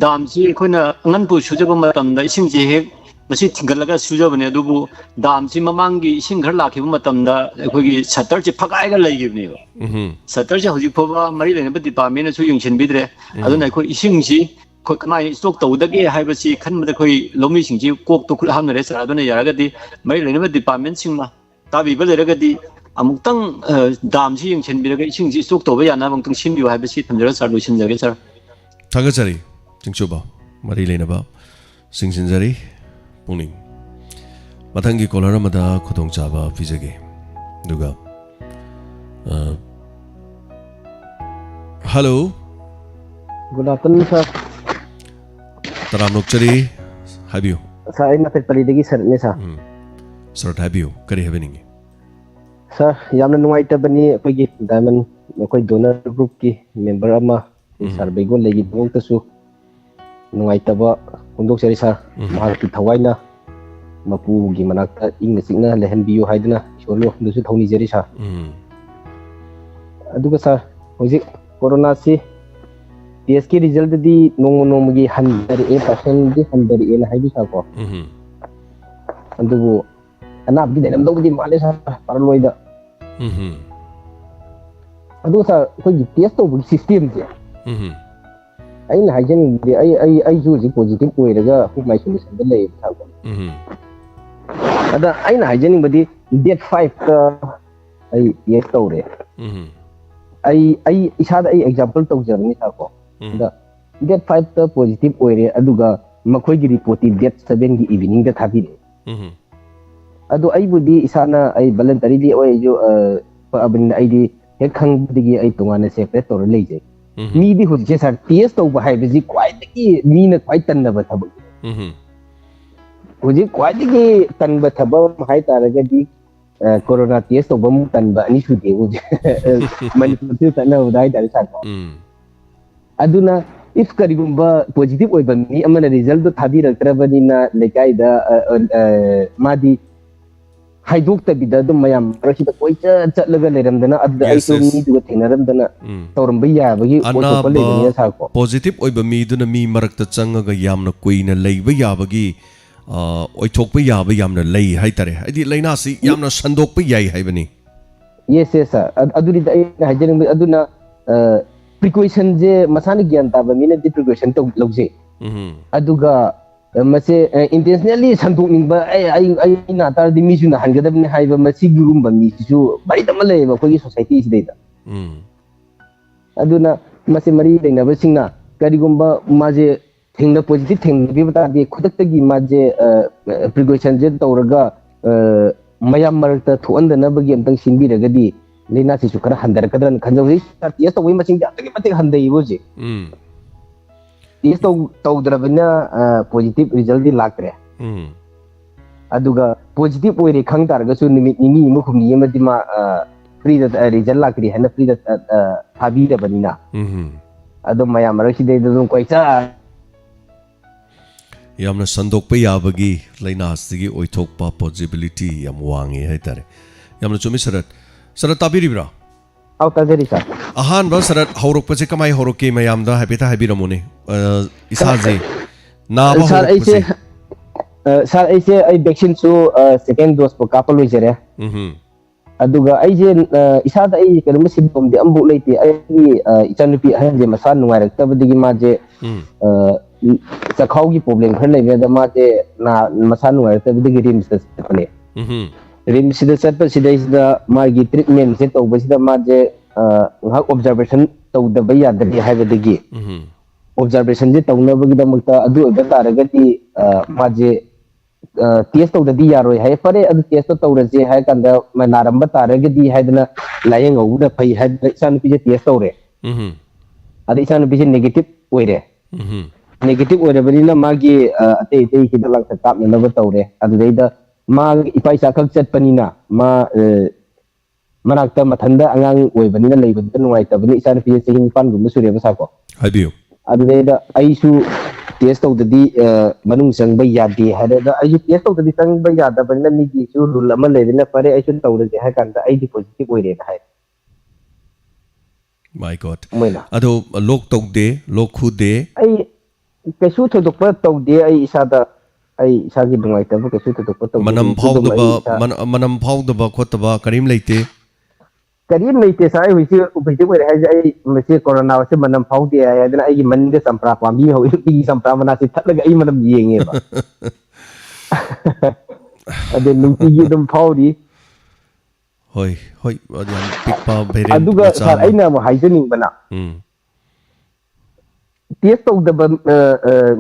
dam si akhoi na ngan pu sujaba matam da ising ji hek masi thingalaga sujaba ne adubu dam si mamang gi ising ghar lakhiba matam da akhoi gi shutter ji phagai ga lei gi ne shutter ji hojik phoba mari lei na department su yung chen bidre aduna akhoi ising ji khoi kamai stock tawdage haibasi khanmada khoi lomi sing ji kok to khul hamna re sir aduna yaragadi mari lei na department sing ma tabi ba leragadi amuktang dam si yung chen biraga ising ji stock tawba yana bangtung simbiu haibasi thamjara sir luisin jage sir thagachari chingchuba mari lei na ba singsin jari pungning mathangi kolar amada khudong chaba pijage duga hello good afternoon sir taram nokchari habiu sir ai na pali degi sir ne sir sir habiu kari happening sir yamna nuai ta bani koi gi diamond koi donor group ki member ama sir bego legi bong ta su nuai ta ba kondok seri sir mahal ki thawaina mapu gi manak ta ing singna lehen biu haidna cholo du su thoni jeri sir aduga sir hojik corona si TSK result di nong gi 100% di 100 en haidu sa ko andubu anap di dalam dog di male sa parloida adu sa ko gi test to system je ai na hajen di ai ju ji positive ko iraga ko mai solution da lei sa ko ada ai na hajen badi date 5 ka ai yes to re ai isada ai example to jarni sa ko da date 5 ta positive oire aduga makhoi gi report date 7 gi evening da thabi re adu ai budi isana ai voluntary oi jo abin ai di hek khang digi ai tungana separate tor lei je mi di hu je sar test to ba hai bi kwai digi mi na kwai tan na ba thab hu ji kwai digi tan ba thab hai tar ga di corona test to bam tan ba ni su de hu man tu tan na dai dar sa aduna if karigumba positive oi ban ni amana result do thabi raktrabani na lekai da madi haiduk ta bida dum mayam rashida koi cha laga leramdana ad ai to mi du thinaramdana tawram baya bagi ko ko le ni sa ko positive oi ba mi du na mi marak ta changa ga yamna koina leiba ya bagi oithokpa yaba yamna lei haitare adi laina si yamna sandokpa yai haibani yes yes sir aduri da hajening aduna precaution je masani gyan ta ba mina di precaution to logje aduga mase intentionally sandok ningba ai na tar di mi su na hangadabni haiba masi gurumba mi su bari da malai ba ko society is data aduna mase mari dena ba singna karigumba maje thingna positive thing bi bata di khudakta gi maje precaution je tawraga mayam marakta thuandana bagi amtang sinbi ragadi leina si sukara handar kadran khanjawri yes to wi masing da tagi pate handai boje yes to tawdrabna positive result di lakre aduga positive oire khang targa su nimit nimi mu khumni yamadi ma free da result lakri hana free da thabi da banina adu mayam marak si de dum koisa yamna sandokpa yabagi laina sigi oithokpa possibility yam wangi haitare yamna chumi sarat tabiribra aw tazeri sa ahan ba sarat horokpa je kamai horoke mayam da habita habiramone isaje na ba sar aise ai vaccine su second dose po kapalo jere aduga aije isada ai kelma sibom de ambu leite ai ichanupi hanje masan nuairakta badigi maje sakhaw problem khar lei da ma je na masan nuairakta badigi rims da pane rims da satpa sidai da ma gi treatment se to basida ma je ngak observation to da baya da hai badigi observation je to na bagi da mukta adu da taragati ma je test to da di yaroi hai pare adu test to raje hai kanda ma naramba taragati hai dana layeng au da phai hai san pi je test to re adu san pi je negative oire negative oire bari na magi ate hidalak ta tap na ba to re adu dai da ma ipai sa khak chat panina ma manakta mathanda angang oi bani na lei bani nuai ta bani san pi je sehin pan gum sure ba sa ko habiyo adu dai da aisu test to the manung sang ba yadi hada da ai test to the sang ba yada ban na mi gi su rule ma le na pare ai sun to de ha kan da ai di positive oi re hai my god ado lok tok de lok khu de ai kesu to dok pa to de ai isa da ai isa gi dungai ta kesu to dok pa to manam phau da ba khot ba karim leite karim leite sai hui si upai oi hai ai mase corona se manam phau de ai da ai gi man de sampra pa mi ho i sampra mana si that laga ai manam yenge ba ade nunti gi dum phau di hoi adiam pikpa bere aduga sar aina mo haijening bana test to da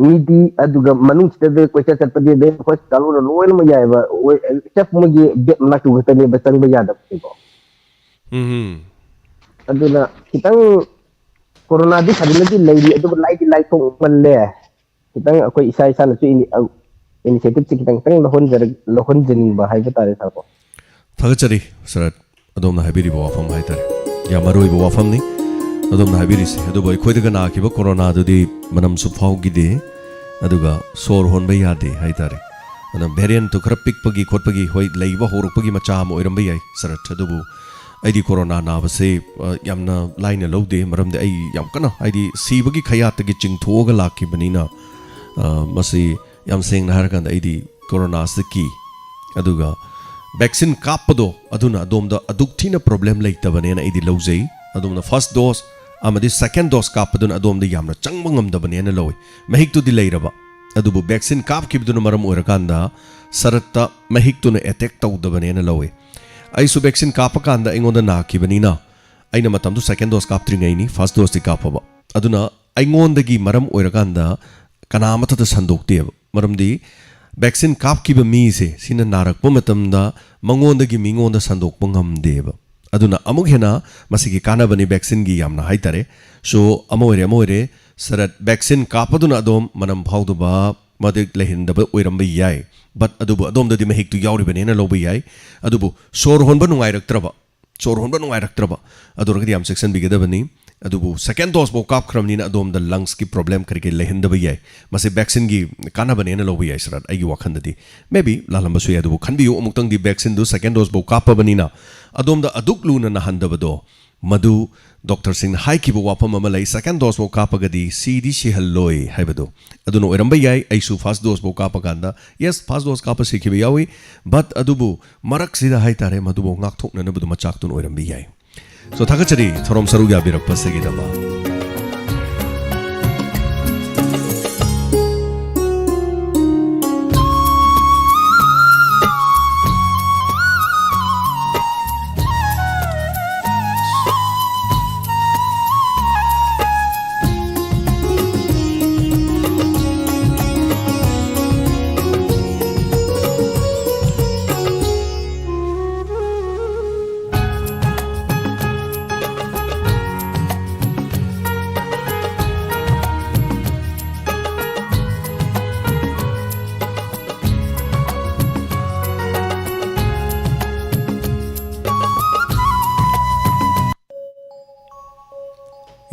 midi aduga manung sida de ko chat pa de hospital ro loin mo yai ba chef mo gi bet na tu ta ne betang ba yada ko aduna kitang corona di sadina di lady adu lai thong man le kitang akoi isai sana chu initiative chi kitang tang lohon jening ba hai ba tare sa ko thagachari sarat adom na habiri ba wafam hai tare ya maroi ba wafam ni adom na habiri se adu boy khoi daga na ki ba corona du di manam su phau gi de aduga sor hon ba ya de hai tare ana variant to khara pik pagi khot pagi hoi lei ba horuk pagi macha am oiram ba yai sarat adu bu aidi corona na ba se yamna line lo de maram de ai yam kana aidi si bagi khayat gi ching thoga la ki banina masi yam seng na har kan aidi corona se ki aduga vaccine kapado aduna adomda aduk thina problem leittabane na aidi lojai adumna first dose amadi second dose kapaduna adomda yamna changbangam dabane na lowi mahik tu di leiraba adubu vaccine kap kibduna maram oirakanda saratta mahik tu na attack tawdabane na lowi aisu vaccine kapakanda ingonda na kibanina aina matam tu second dose kaptringai ni first dose ti kapaba aduna aingondagi maram oirakanda kanamata ta sandokte maram di vaccine kap kiba mi se sina narakpa matamda mangonda gi mingonda sandokpa ngamdeba aduna amuk hena masigi kanabani vaccine gi yamna haitare so amoire sarat vaccine kapaduna adom manam phauduba madik lehindaba oiramba yai but adubu adomda di mahik tu yauri banena loba yai adubu sor honba nungairaktraba aduragdi am section bigedabani adubu second dose bo kap khramnina adom da lungs ki problem karike lehindaba yai mase vaccine gi kana banena loba yai sarat agi wakhandadi maybe lalamba su adubu khanbiyu umuktang di vaccine du second dose bo kap banina adom da aduk luna na handaba do Madhu doctor Singh high की वाफम अमा लई second dose बो कापगदी CD सिहल्लोय हाइबदो अदुनो Oramba याई आइसु first dose बो कापकांदा yes first dose काप सिखिबे यावी but अदुबु मरक सिदा high तारे मधु बो ngak thokna बदु मचाक्तुन ओरंबा याई सो थागचरी थरोम सरुग याबिरक पसेगिदबा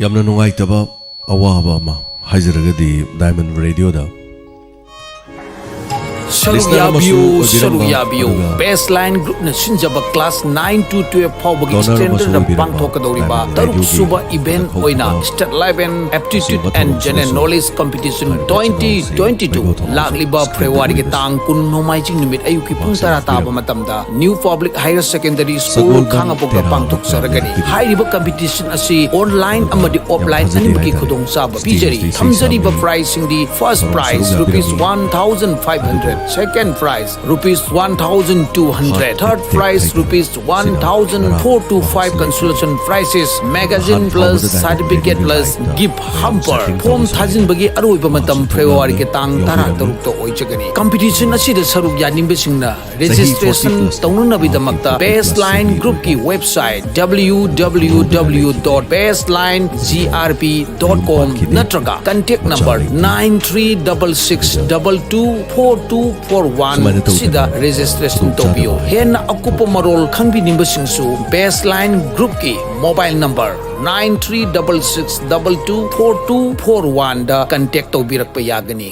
yamna nungaitaba awaba ma haizaragadi diamond radio da Sarugyabiyo baseline group na sinjaba class 9 to 12 phawbagi standard da pangthokadoriba taruk suba event oina state level aptitude and general knowledge competition 2022 lagliba February ge tang kun nomai jing numit ayuki pung tara taba matamda new public higher secondary school khangapok pangthok saragani hairiba competition asi online amadi offline anibaki khudong saba bijari thamjari ba pricing di first prize rupees 1500 second prize rupees 1200 third prize rupees 1004 to 5 consolation prizes magazine plus certificate plus gift hamper form thajin bagi aroiba matam February ke tang tara taruk to oichagani competition asida saruk yanim besingna registration taununa bidamakta baseline group ki website www.baselinegrp.com natraga contact number 9366224241 sida registration tobio hena akupa marol khangbi nimbasingsu baseline group ki mobile number 9366224241 da contact tobirakpa yagani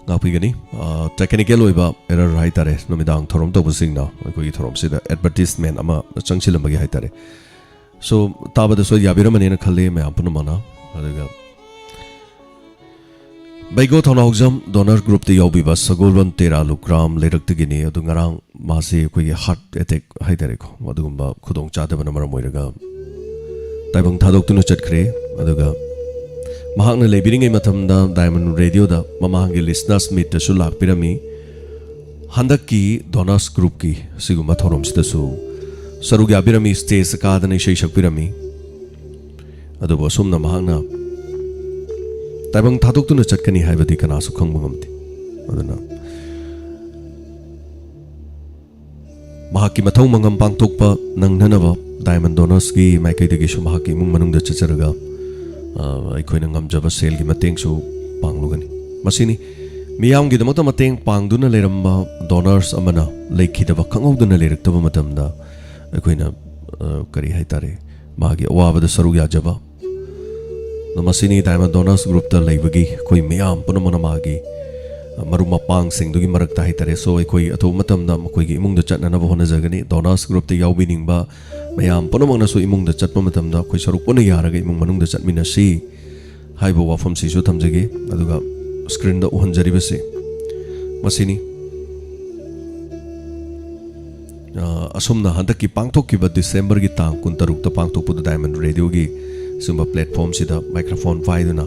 ngapigani technical oiba error hai tare nomidang thorom to busingna koi thorom sida advertisement ama changchilamagi hai tare so tabada so yabiramani na khalle me apuna mana adaga baigo thona exam donor group te yobiba sagolwan 13 lukram lerak tigini adu ngarang mase koi heart attack hai tare ko adugumba khudong chadabana maram oiraga taibang thadok tunu chatkhre aduga mahakna lebiring ay matamda diamond radio da mamahangil listeners meet tasu lakpirami handak ki donors group ki siguma thorom sitasu sarugya birami stage kadane shei shakpirami adubo sumna mahakna taibang thadok tuna chatkani haibadi kana su khangmangam ti aduna mahakki mathong mangam pangtokpa nangnanaba diamond donors ki maikai degi su mahakki mung manungda chacharaga अखोन ngam सेल की मतंग पांगलुगनी मसीनी मियाम की दमत Matang पांगदुना लेरम्बा donors अमना लेखिदब खंगौदुना लेरक्तब मतमदा अखोन करी हाइतारे मागी अवाबद Serug याजबा मसीनी diamond donors group ता लेबगी कोई मियाम पुनमना मागी मरु मपांग सिंगदुगी मरक्ता हाइतारे सो अखोई अथो मतमदा मखोइगी इमुंग द चटननब होनजगनी डोनर्स ग्रुप ता यावबिनिंगबा मैम पुनमनसु इमुंग द चटप मतमदा कोई सरुक पुन यारग इमुंग मनुंग द चटमिनसी हाइबो वाफम सिसु थमजगे अदुगा स्क्रीन द उहनजरिबसे मसिनी असुमना हंदकी पांगथोकिबा डिसेंबर की तांग 16 ता पांगथोकपु डायमंड रेडियो की सुंबा प्लेटफॉर्म सिदा माइक्रोफोन वाइदना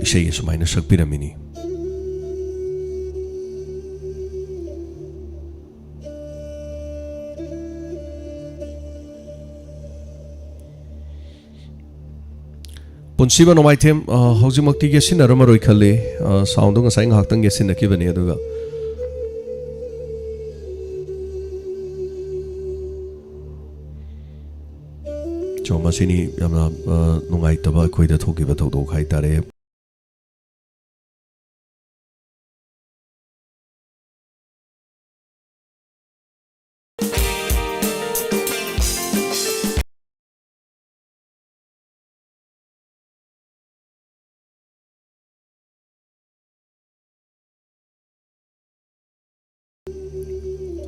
इशे सुमाइना सकपिरमिनी पुनसीबा नोमाइथेम हौजिमक्ति गेसिन रमरोय खले sound ngасai nghaktang gesin nakibani aduga ꯃꯁꯤꯅꯤ ꯌꯥꯝꯅ ꯅꯨꯡꯉꯥꯏꯇꯕ ꯑꯩꯈꯣꯏꯗ ꯊꯣꯛꯈꯤꯕ ꯊꯧꯗꯣꯛ ꯍꯥꯏꯇꯥꯔꯦ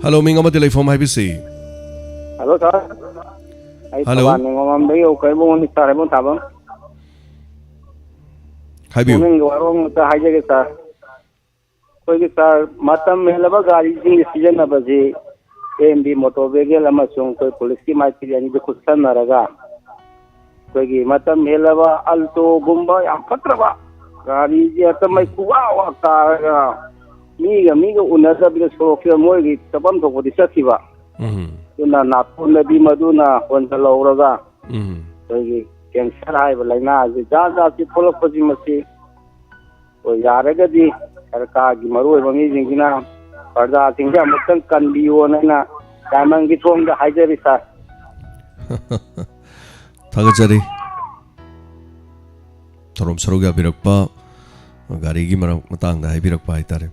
Hello, Ming Amati Leifom Haibisi. Hello, sir. Hello. Haibiu. Matam Melaba Gari season of the AMB motor vehicle Amazon police might be any Kusan Naraga. Matam Melaba Alto Gumba Patrava Gari Yatamai Kuwa Miga Unasa because for Mogi, Tabam for the Sativa. Napuna di Maduna, on the Lauraga. Can Sarai Lina, the Jaza, the full of Posimacy. Yaragadi, Arka, Gimaru, Amazing, Parda, Tinga, Mutan can be one and a diamond get home the Hyderisa. Tagajari Torom Saruga Birakpa, Garigi Matang, the Hibirakpa Itare.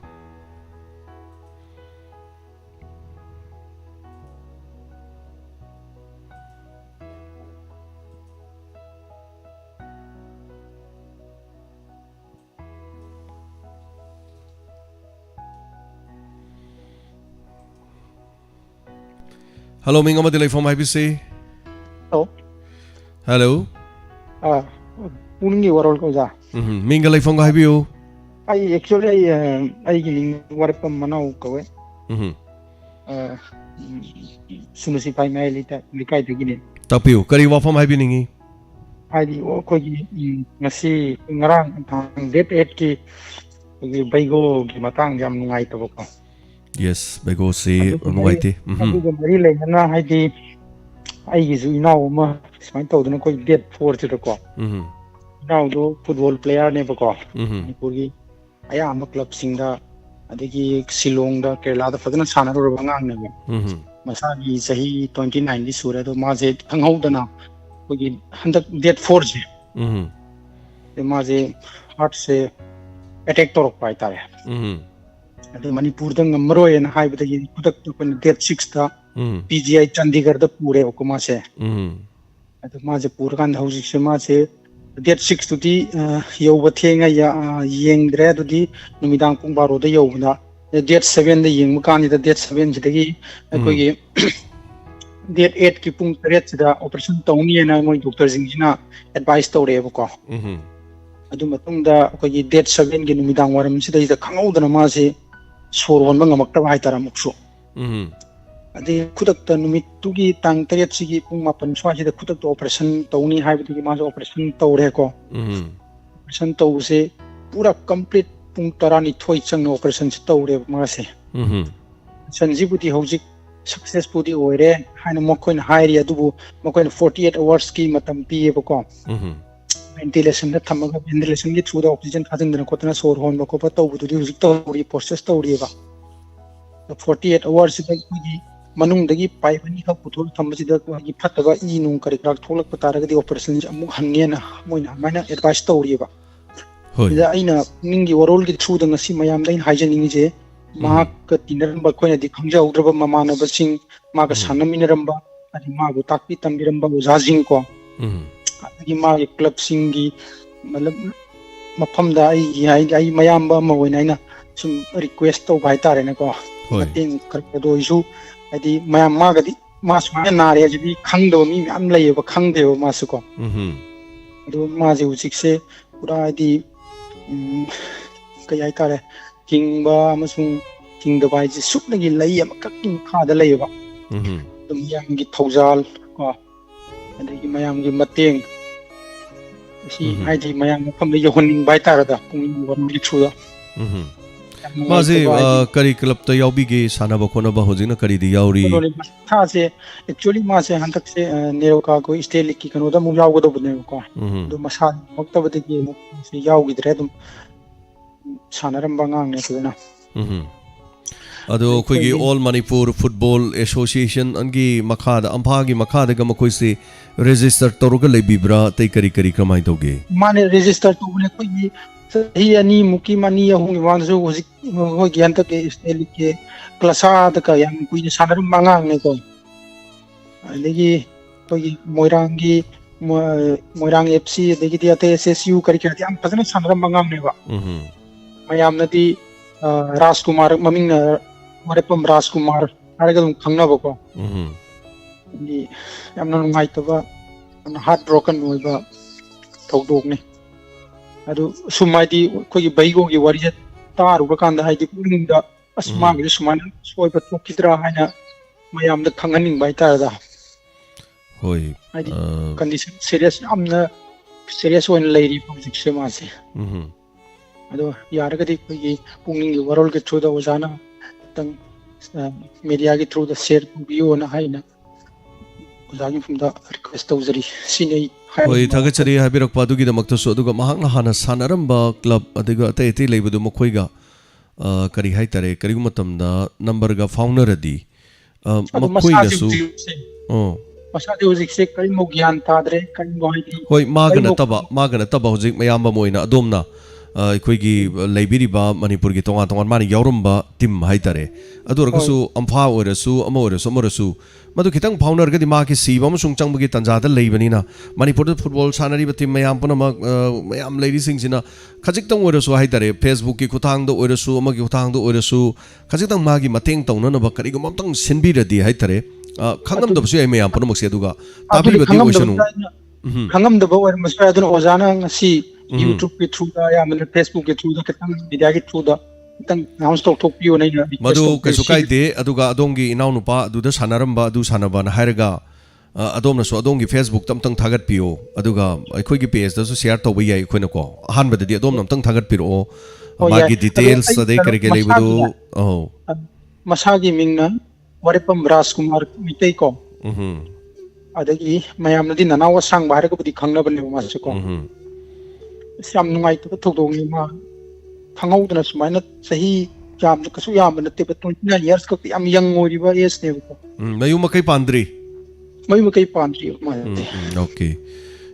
Hello, Ming Amati Leifom Haibisi. Hello. Hello. PUKNING WAROL ko ja. Ming Leifom Haibiu. I actually I giling work from Manau ko Sunusi pai mai lita likai begini. Tapiu, kari wafam Haibiningi. Ai ko ngasi ngarang tang date 8 ki baigo ki matang jam nungai to ko. Yes, Bego si Muaiti. Very late, and I did. I is now my told no quite dead for to the call. Now do football player never call. I am a club singer. I think Silong, the Kerala, the Fadana Sana or Bangang. Masagi Sahi 29 this Sura to Mazet and hold now. We get 100 dead forge. The Maze heart say attack torque by tire. The Manipur Maro and High with the dead 6 PGI Chandigarh the Pure Okumase. At the Mazapurkan House Shimase, dead 6 to the Yovatinga Yang Dre to the Numidang Kumbaro the Yovna, the dead 7 the Yang Mukani, the dead 7 the dead 8 Kipung Red the Operation Tony and I'm going to Dr. Zingina advice to Revoco. Adumatunda, dead 7 Numidang Waram, is the Kano the Namase. So one Makta Haitaramuxo. The Kudak Numit Tugi Tang Teretsigi Pumapan Swaji the Kudak operation Tony Hybrid operation Toreko. Operation Tose Pura complete Puntarani Toychang operations Tore Marse. Sanjibuti Hosik successfully Ore, Hanamokoin Hyria Dubu, Mokoin 48 hours scheme at Pievocom. Ventilation that Tamaga ventilation gets through the oxygen has in the Kotana Sor Horn Mokopato to use story process story. The 48 hours Manung the pipe and you put all Tamasida Patava Inum Karikak Tolak Patara the operations Haniana Moina Mana advice story. The Aina Ningi were all get through the Nasimayam Lane hygiene Mark Tinaramba Koya the Kanja Udraba Mamana Basing Marcus Hanaminaramba and Mago Taki Tambiramba was Azinko. My club singi Mapamda, I Mayamba Mawina some request of Vitar and a go. I think Karkado issue at the Mayamagadi Mas Manari as we Kando me, I'm lay of a Kando Masuko. Do Mazi would say, would I the Kayakare King Bamasum King the Vice Supnagi lay a cooking card the labor. The young get Tozal and the Mayam give Mating. I did my young from the Yohanin by Tarada, one true. Mazi, Kari Club the Yaubigi, Sanabakona Bahozina, Kari the Yauri. Actually, Masa Hantaxe, Nerokago, Steli Kikanoda, Muyago of Neroka. The Masan, October the game, Yawi Redum Sanaram Bangang. Ado Kuigi All Manipur Football Association Angi Makada Ampagi Makada Gamakoisi register toroga lebibra tei kari kari kramai toge mane register to bune ko gi sahi ani muki mani ahung wan so hoji ho gyan ta ke steli ke klasa ta ka yang kui sanar mangang ne ko legi to gi moirang fc legi dia te ssu kari kari am pasana sanar mangang ne ba mayam nati Rajkumar maming na maripam Rajkumar araga khangna ba ko ni yamna ngai to ba heart broken oi ba thokdok ni adu sumai di ko gi baigo gi wari taru ba kan da hai di puning da asma gi suman soi ba to kidra haina mayam da khanganing bai tar da hoi condition serious amna serious one lady project se ma se ado yaraga di ko gi pungning gi warol ge choda ojana tang media gi through the share bio na haina ojagi from the request tawzari sinei hoi thagachari habirak padu gi damak to so aduga mahang hana sanaramba club aduga ate ate leibudu mokoi ga kari hai tare kari gumatam da number ga founder adi mokoi ga su masadi hojik se kari mo gyan tadre kari mo hai hoi magana taba hojik mayamba moina adomna ꯑꯩꯈꯣꯏꯒꯤ ꯂꯩꯕꯤꯔꯤꯕ ꯃꯅꯤꯄꯨꯔꯒꯤ ꯇꯣꯉꯥꯟ ꯇꯣꯉꯥꯟ ꯃꯥꯅ ꯌꯥꯎꯔꯝꯕ team ꯍꯥꯏꯇꯥꯔꯦ ꯑꯗꯨ ꯑꯣꯏꯔꯒꯁꯨ ꯑꯝꯐꯥ ꯑꯣꯏꯔꯁꯨ ꯑꯃ ꯑꯣꯏꯔꯁꯨ ꯃꯗꯨ ꯈꯤꯇꯪ ꯐꯥꯎꯅꯔꯒꯗꯤ ꯃꯥꯒꯤ ꯁꯤꯕ ꯑꯃꯁꯨꯡ ꯆꯪꯕꯒꯤ ꯇꯟꯖꯥꯗ ꯂꯩꯕꯅꯤꯅ ꯃꯅꯤꯄꯨꯔꯗ ꯐꯨꯠꯕꯣꯜ ꯁꯥꯟꯅꯔꯤꯕ ꯇꯤꯝ ꯃꯌꯥꯝ ꯄꯨꯝꯅꯃꯛ ꯃꯌꯥꯝ ꯂꯩꯔꯤꯁꯤꯡꯁꯤꯅ ꯈꯖꯤꯛꯇꯪ ꯑꯣꯏꯔꯁꯨ ꯍꯥꯏꯇꯥꯔꯦ ꯐꯦꯁꯕꯨꯛꯀꯤ ꯈꯨꯠꯊꯥꯡꯗ ꯑꯣꯏꯔꯁꯨ ꯑꯃꯒꯤ ꯈꯨꯠꯊꯥꯡꯗ ꯑꯣꯏꯔꯁꯨ ꯈꯖꯤꯛꯇꯪ ꯃꯥꯒꯤ ꯃꯇꯦꯡ ꯇꯧꯅꯅꯕ ꯀꯔꯤꯒꯨꯝꯕ ꯑꯝꯇꯪ ꯁꯤꯟꯕꯤꯔꯗꯤ ꯍꯥꯏꯇꯥꯔꯦ ꯈꯪꯉꯝꯗꯕꯁꯨ ꯌꯥꯏ ꯃꯌꯥꯝ ꯄꯨꯝꯅꯃꯛꯁꯦ ꯑꯗꯨꯒ ꯇꯥꯕꯤꯕꯗꯤ ꯑꯣꯏꯁꯅꯨ ꯈꯪꯉꯝꯗꯕ ꯑꯣꯏꯔꯝꯕꯁꯨ ꯌꯥꯏ ꯑꯗꯨꯅ ꯑꯣꯖꯥꯅ ꯉꯁꯤ YouTube के थ्रू दा या मतलब Facebook के थ्रू दा कितन मीडिया के थ्रू दा कितन अनाउंस तौथोक पियो नहीं मधु कैसु काइदे अदुगा अदोंगी इनाउ नुपा अदुदा सानारंबा अदु सानाबा हायरगा अदोमनसु अदोंगी Facebook तमतंग थागत पियो अदुगा अखोइगी पेज दसु शेयर तौब याइ अखोइना को अहानबददि अदोम नमतंग थागत पिरो मागी डिटेल्स अदे करके लेबदु ओ मसागी मिंगना वरेपम राजकुमार मितै को अदगी मयामनदि ननाव सांग बाहरको बदि खंगनबने मासको ꯌꯥꯝ ꯅꯨꯡꯉꯥꯏꯇꯕ ꯊꯧꯗꯣꯛꯅꯤ ꯃꯥ ꯈꯪꯍꯧꯗꯅ ꯁꯨꯃꯥꯏꯅ ꯆꯍꯤ ꯌꯥꯝꯅ ꯀꯩꯁꯨ ꯌꯥꯝꯕ ꯅꯠꯇꯦꯕ 29 years ꯈꯛꯇ ꯌꯥꯝ ꯌꯪ ꯑꯣꯏꯔꯤꯕ ꯑꯦꯖꯅꯦꯕꯀꯣ ꯃꯌꯨꯝ ꯃꯀꯩ ꯄꯥꯟꯗ꯭ꯔꯤ ꯃꯥꯗꯤ ꯑꯣꯀꯦ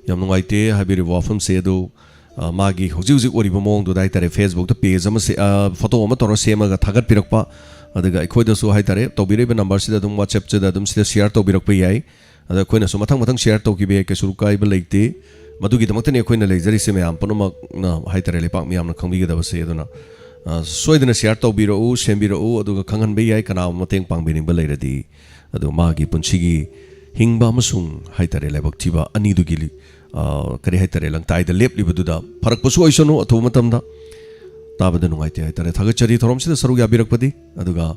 ꯌꯥꯝ ꯅꯨꯡꯉꯥꯏꯇꯦ ꯍꯥꯏꯕꯤꯔꯤꯕ ꯋꯥꯐꯝꯁꯦ ꯑꯗꯨ ꯃꯥꯒꯤ ꯍꯧꯖꯤꯛ ꯍꯧꯖꯤꯛ ꯑꯣꯏꯔꯤꯕ ꯃꯑꯣꯡꯗꯨꯗ ꯍꯥꯏꯇꯥꯔꯦ ꯐꯦꯁꯕꯨꯛꯇ ꯄꯦꯖ ꯑꯃ ꯐꯣꯇꯣ ꯑꯃ ꯇꯧꯔ ꯁꯦꯝꯃꯒ ꯊꯥꯒꯠꯄꯤꯔꯛꯄ ꯑꯗꯨꯒ ꯑꯩꯈꯣꯏꯗꯁꯨ ꯍꯥꯏꯇꯥꯔꯦ ꯇꯧꯕꯤꯔꯤꯕ ꯅꯝꯕꯔꯁꯤꯗ ꯑꯗꯨꯝ ꯋꯥꯆꯦꯞꯁꯤꯗ ꯑꯗꯨꯝ ꯁꯤꯗ ꯁꯤꯌꯔ ꯇꯧꯕꯤꯔꯛꯄ ꯌꯥꯏ ꯑꯗ ꯑꯩꯈꯣꯏꯅꯁꯨ ꯃꯊꯪ ꯃꯊꯪ ꯁꯤꯌꯔ ꯇꯧꯈꯤꯕ ꯌꯥꯏ ꯀꯩꯁꯨ ꯀꯥꯏꯕ ꯂꯩꯇꯦ ꯃꯗꯨꯒꯤꯗꯃꯛꯇꯅꯤ ꯑꯩꯈꯣꯏꯅ ꯂꯩꯖꯔꯤꯁꯦ ꯃꯌꯥꯝ ꯄꯨꯝꯅꯃꯛꯅ ꯍꯥꯏꯇꯥꯔꯦ ꯂꯩꯄꯥꯛ ꯃꯤꯌꯥꯝꯅ ꯈꯪꯕꯤꯒꯗꯕꯁꯦ ꯑꯗꯨꯅ ꯁꯣꯏꯗꯅ ꯁꯤꯌꯔ ꯇꯧꯕꯤꯔꯛꯎ ꯁꯦꯝꯕꯤꯔꯛꯎ ꯑꯗꯨꯒ ꯈꯪꯍꯟꯕ ꯌꯥꯏ ꯀꯅꯥꯒꯨꯝꯕ ꯃꯇꯦꯡ ꯄꯥꯡꯕꯤꯅꯤꯡꯕ ꯂꯩꯔꯗꯤ ꯑꯗꯨ ꯃꯥꯒꯤ ꯄꯨꯟꯁꯤꯒꯤ ꯍꯤꯡꯕ ꯑꯃꯁꯨꯡ ꯍꯥꯏꯇꯥꯔꯦ ꯂꯥꯏꯕꯛ ꯊꯤꯕ ꯑꯅꯤꯗꯨꯒꯤ ꯀꯔꯤ ꯍꯥꯏꯇꯥꯔꯦ ꯂꯪꯇꯥꯏꯗ ꯂꯦꯞꯂꯤꯕꯗꯨꯗ ꯐꯔꯛꯄꯁꯨ ꯑꯣꯏꯁꯅꯨ ꯑꯊꯨꯕ ꯃꯇꯝꯗ ꯇꯥꯕꯗ ꯅꯨꯡꯉꯥꯏꯇꯦ ꯍꯥꯏꯇꯥꯔꯦ ꯊꯥꯒꯠꯆꯔꯤ ꯊꯧꯔꯝꯁꯤꯗ ꯁꯔꯨꯛ ꯌꯥꯕꯤꯔꯛꯄꯗꯤ ꯑꯗꯨꯒ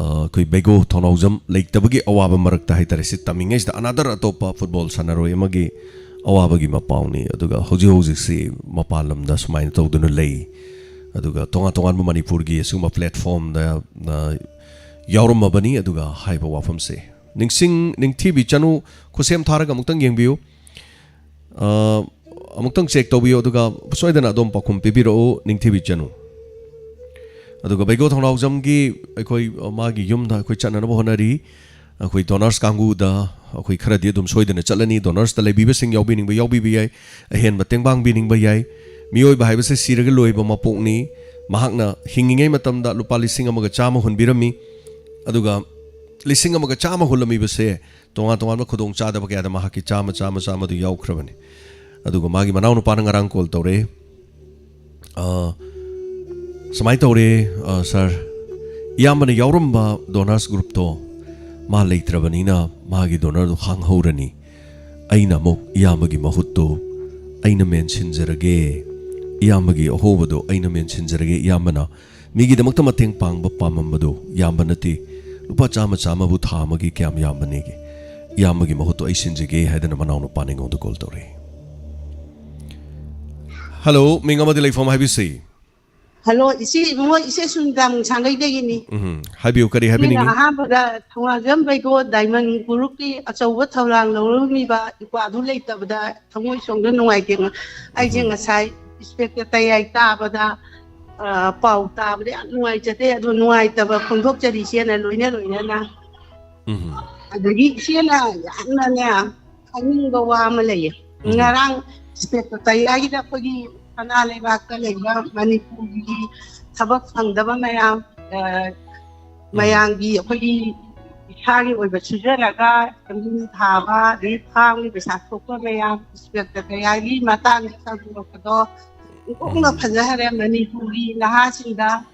ꯑꯩꯈꯣꯏ ꯕꯩꯒꯣ ꯊꯧꯅꯥꯎꯖꯝ ꯂꯩꯇꯕꯒꯤ ꯑꯋꯥꯕ ꯃꯔꯛꯇ ꯍꯥꯏꯇꯥꯔꯦ ꯁꯤ ꯇꯝꯃꯤꯉꯩꯁꯤꯗ ꯑꯅꯥꯗꯔ ꯑꯇꯣꯞꯄ ꯐꯨꯠꯕꯣꯜ ꯁꯥꯟꯅꯔꯣꯏ ꯑꯃꯒꯤ ꯑꯋꯥꯕꯒꯤ ꯃꯄꯥꯎꯅꯤ ꯑꯗꯨꯒ ꯍꯧꯖꯤꯛ ꯍꯧꯖꯤꯛꯁꯤ ꯃꯄꯥꯟ ꯂꯝꯗ ꯁꯨꯃꯥꯏꯅ ꯇꯧꯗꯨꯅ ꯂꯩ ꯑꯗꯨꯒ ꯇꯣꯉꯥꯟ ꯇꯣꯉꯥꯟꯕ ꯃꯅꯤꯄꯨꯔꯒꯤ ꯑꯁꯤꯒꯨꯝꯕ ꯄ꯭ꯂꯦꯠꯐꯣꯝꯗ ꯌꯥꯎꯔꯝꯃꯕꯅꯤ ꯑꯗꯨꯒ ꯍꯥꯏꯕ ꯋꯥꯐꯝꯁꯦ ꯅꯤꯡꯊꯤꯕꯤ ꯆꯅꯨ ꯈꯨꯠꯁꯦꯝ ꯊꯥꯔꯒ ꯑꯃꯨꯛꯇꯪ ꯌꯦꯡꯕꯤꯌꯨ ꯑꯃꯨꯛꯇꯪ ꯆꯦꯛ ꯇꯧꯕꯤꯌꯨ ꯑꯗꯨꯒ ꯁꯣꯏꯗꯅ ꯑꯗꯣꯝ ꯄꯥꯎꯈꯨꯝ ꯄꯤꯕꯤꯔꯛꯎ ꯅꯤꯡꯊꯤꯕꯤ ꯆꯅꯨ ꯑꯗꯨꯒ ꯕꯩꯒꯣ ꯊꯧꯅꯥꯎꯖꯝꯒꯤ ꯑꯩꯈꯣꯏ ꯃꯥꯒꯤ ꯌꯨꯝꯗ ꯑꯩꯈꯣꯏ ꯆꯠꯅꯅꯕ ꯍꯣꯠꯅꯔꯤ ꯑꯩꯈꯣꯏ ꯗꯣꯅꯔꯁ ꯀꯥꯡꯕꯨꯗ ꯑꯩꯈꯣꯏ ꯈꯔꯗꯤ ꯑꯗꯨꯝ ꯁꯣꯏꯗꯅ ꯆꯠꯂꯅꯤ ꯗꯣꯅꯔꯁꯇ ꯂꯩꯕꯤꯕꯁꯤꯡ ꯌꯥꯎꯕꯤꯅꯤꯡꯕ ꯌꯥꯎꯕꯤꯕ ꯌꯥꯏ ꯑꯍꯦꯟꯕ ꯇꯦꯡꯕꯥꯡꯕꯤꯅꯤꯡꯕ ꯌꯥꯏ ꯃꯤꯑꯣꯏꯕ ꯍꯥꯏꯕꯁꯦ ꯁꯤꯔꯒ ꯂꯣꯏꯕ ꯃꯄꯣꯛꯅꯤ ꯃꯍꯥꯛꯅ ꯍꯤꯡꯉꯤꯉꯩ ꯃꯇꯝꯗ ꯂꯨꯄꯥ 1,100 ꯍꯨꯟꯕꯤꯔꯝꯃꯤ ꯑꯗꯨꯒ 1,100 ꯍꯨꯜꯂꯝꯃꯤꯕꯁꯦ ꯇꯣꯉꯥꯟ ꯇꯣꯉꯥꯟꯕ ꯈꯨꯗꯣꯡꯆꯥꯗꯕ ꯀꯌꯥꯗ ꯃꯍꯥꯛꯀꯤ ꯆꯥꯝꯃꯗꯨ ꯌꯥꯎꯈ꯭ꯔꯕꯅꯤ ꯑꯗꯨꯒ ꯃꯥꯒꯤ ꯃꯅꯥꯎꯅꯨꯄꯥꯅ ꯉꯔꯥꯡ ꯀꯣꯜ ꯇꯧꯔꯦ ꯁꯨꯃꯥꯏꯅ ꯇꯧꯔꯦ ꯁꯔ ꯏꯌꯥꯝꯕꯅ ꯌꯥꯎꯔꯝꯕ ꯗꯣꯅꯔꯁ ꯒ꯭ꯔꯨꯞꯇꯣ ꯃꯥ ꯂꯩꯇ꯭ꯔꯕꯅꯤꯅ ꯃꯥꯒꯤ ꯗꯣꯅꯔꯗꯨ ꯍꯥꯡꯍꯧꯔꯅꯤ ꯑꯩꯅ ꯑꯃꯨꯛ ꯏꯌꯥꯝꯕꯒꯤ ꯃꯍꯨꯠꯇꯨ ꯑꯩꯅ ꯃꯦꯟꯁꯤꯟꯖꯔꯒꯦ ꯏꯌꯥꯝꯕꯒꯤ ꯑꯍꯣꯕꯗꯣ ꯑꯩꯅ ꯃꯦꯟꯁꯤꯟꯖꯔꯒꯦ ꯏꯌꯥꯝꯕꯅ ꯃꯤꯒꯤꯗꯃꯛꯇ ꯃꯇꯦꯡ ꯄꯥꯡꯕ ꯄꯥꯝꯃꯝꯕꯗꯣ ꯏꯌꯥꯝꯕ ꯅꯠꯇꯦ ꯂꯨꯄꯥ 100 ꯊꯥ ꯑꯃꯒꯤ ꯀꯌꯥꯝ ꯌꯥꯝꯕꯅꯦꯒꯦ ꯏꯌꯥꯝꯕꯒꯤ ꯃꯍꯨꯠꯇꯨ ꯑꯩ ꯁꯤꯟꯖꯒꯦ ꯍꯥꯏꯗꯅ ꯃꯅꯥꯎꯅꯨꯄꯥꯅ ꯑꯩꯉꯣꯟꯗ ꯀꯣꯜ ꯇꯧꯔꯛꯏ ꯍꯜꯂꯣ ꯃꯤꯡ ꯑꯃꯗꯤ ꯂꯩꯐꯝ ꯍꯥꯏꯕꯤꯁꯤ Hello, isi sundam sangai degi ni. Habiu kari habini. Mina ahamada thongajam baigo diamond guruki achawa thaulang lorumi ba ipa adu leitabada thongoi songda nuai ke ai je ngasai spectator tai ta bada pau ta bade nuai jate adu nuai taba khongthok chari sena loina na adagi sena yanna ne haninga wa ama lay ngarang specto tayagi da pagi kanale ba ka leba manipuri thabak phangdaba mayam mayangi pagi ishagi oiba sujaraga kamini thaba ri phang ni bisa thokpa mayam specto tayagi matang sa do ukna phajahare manipuri nahasinda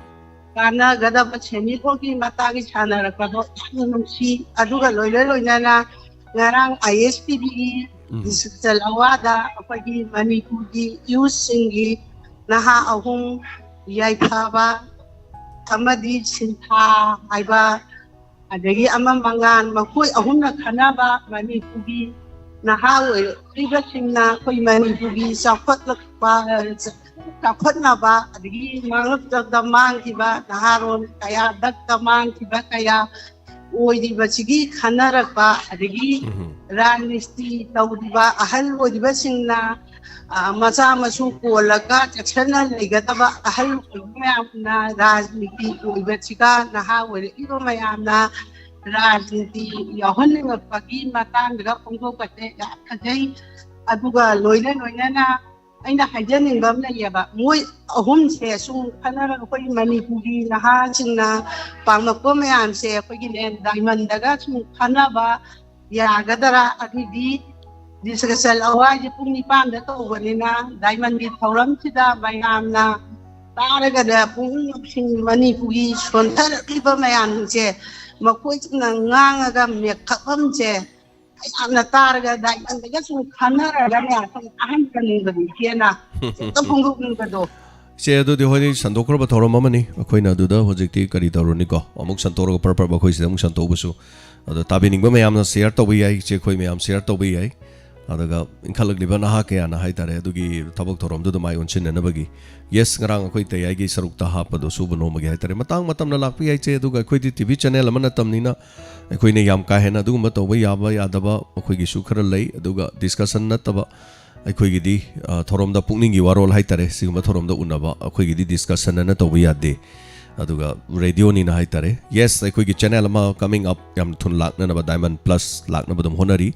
kana gada bacheni kogi matagi chana rakado nungsi aduga loina ngarang ISPB digital awada apagi manipuri youth singi naha ahung yai thaba amadi sintha aiba adagi ama mangan makoi ahung na khanaba manipuri naha riba singna koi manipuri safat lakpa kapatnaba adigi mangut damang kiba naharon kaya damang kiba kaya oidi bachigi khanarakba adigi ranisti tawdiba ahal oidiba singna macha masu kolaka chakshana legataba ahal mayamna rajniti oiba chiga naha ore ibo mayamna rajniti yahonninga pagi matangga pongthokate khajai aduga loina na aina hajanin bam na yaba moi ahum se su khanara koi manipuri naha chingna pangmakpo mayam se koi gin diamond daga su khanaba ya gadara adigi disgasal awaj pungni pam da to wanina diamond di thoram sida mayamna taraga da pung sing manipuri sontar iba mayam se makoi chingna ngangaga mekhapam se ana targa diamond daga su khanara da ya ahan kaning da kiena to punguk ngado se adu de honi sandokro ba thorom amani akoina adu da hojikti kari doroni ko amuk santoro par ba khoi se amuk santo busu adu tabining ba mayam na share to bi ai che khoi mayam share to bi ai adaga inkhalak liba na ha ke ana hai tare adu gi tabak thorom du mai unchin na bagi yes ngarang khoi te ai gi saruk ta ha pa do su bano ma gi hai tare matang matam na lakpi ai che adu ga khoi di tv channel amana tamni na khoi ne yam ka he na adu ma to ba ya ba ya da ba khoi gi su khara lei adu ga discussion na ta ba khoi gi di thorom da pukning gi warol hai tare sigma thorom da unaba khoi gi di discussion na to ba ya de adu ga radio ni na hai tare yes khoi gi channel ma coming up yam thun lak na ba diamond plus lak na ba dum honari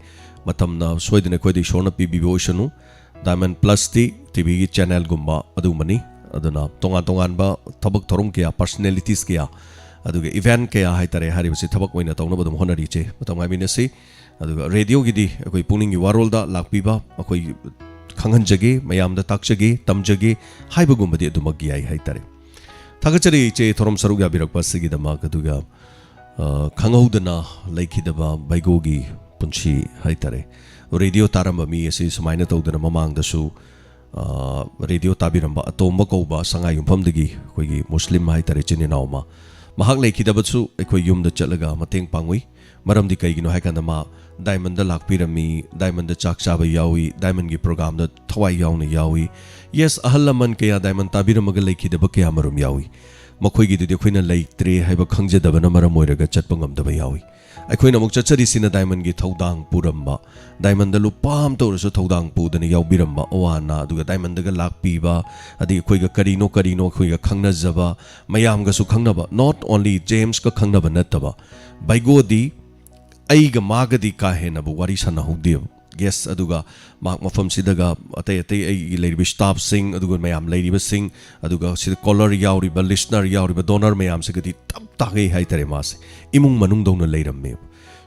matam na soidine khoi di shorna pb oceanu diamond plus ti tv gi channel gumba adu mani aduna tongan ba thabak thorom kya personalities kya adu ge event kya hai tare hari basi thabak oina tawna badum honari che matam ga minasi adu radio gi di khoi puning gi warol da lakpi ba khoi khangan jage mayam da takjage tamjage hai ba gumba di adu mag gi hai tare thagachari che thorom sarug ya birak pas gi da ma adu ga khangaudana laikhidaba baigogi punchi hai tare radio taramba mi ase sumaina tawdana mamang da su radio tabiramba atomba koba sangai yumpham dagi khoi gi muslim hai tare chini nauma mahak laikhidaba su khoi yum da chalaga mateng pangui maram di kai gino hai kan ma diamond da lakpirami diamond da chak chaba yawi diamond gi program da thawai yawna yawi yes ahalaman kaya diamond tabiramaga laikhidaba kaya marum yawi makhoi gi de khoina laiktre haiba khangjadaba na maram oiraga chatpangam da yawi aikoina muk chachari sina diamond gi thodang puramba diamond da lupam to so thodang pu da yaw biramba owana aduga diamond da lakpi ba adi khoiga karino khoiga khangna jaba mayam ga su khangna ba not only james ka khangna ba nataba baigo di aiga magadi ka hena bu wari sana hugde yes aduga mak mafam sidaga atay ai lady staff sing aduga mayam lady ba sing aduga sid caller yauri ba listener yauri ba donor mayam se gadi tap tagai hai tare mas imung manung dongna leiramme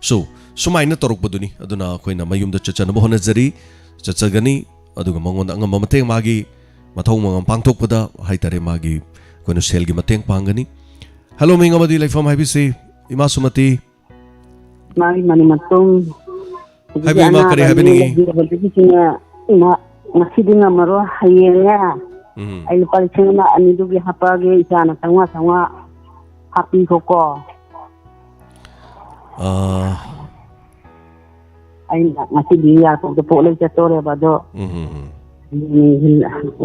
so sumaina torok baduni aduna khoina mayum da chachana bo hona jari chachagani aduga mangon angam mateng magi mathong mangam pangthok pada hai tare magi koina sel gi mateng pangani hello minga madi life from ibc ima sumati mani matung hai bi ma kare habini masidinga maro hayenga ai palchena ani dugi hapage isana tangwa happy koko ai masidi ya ko de pole chatore bado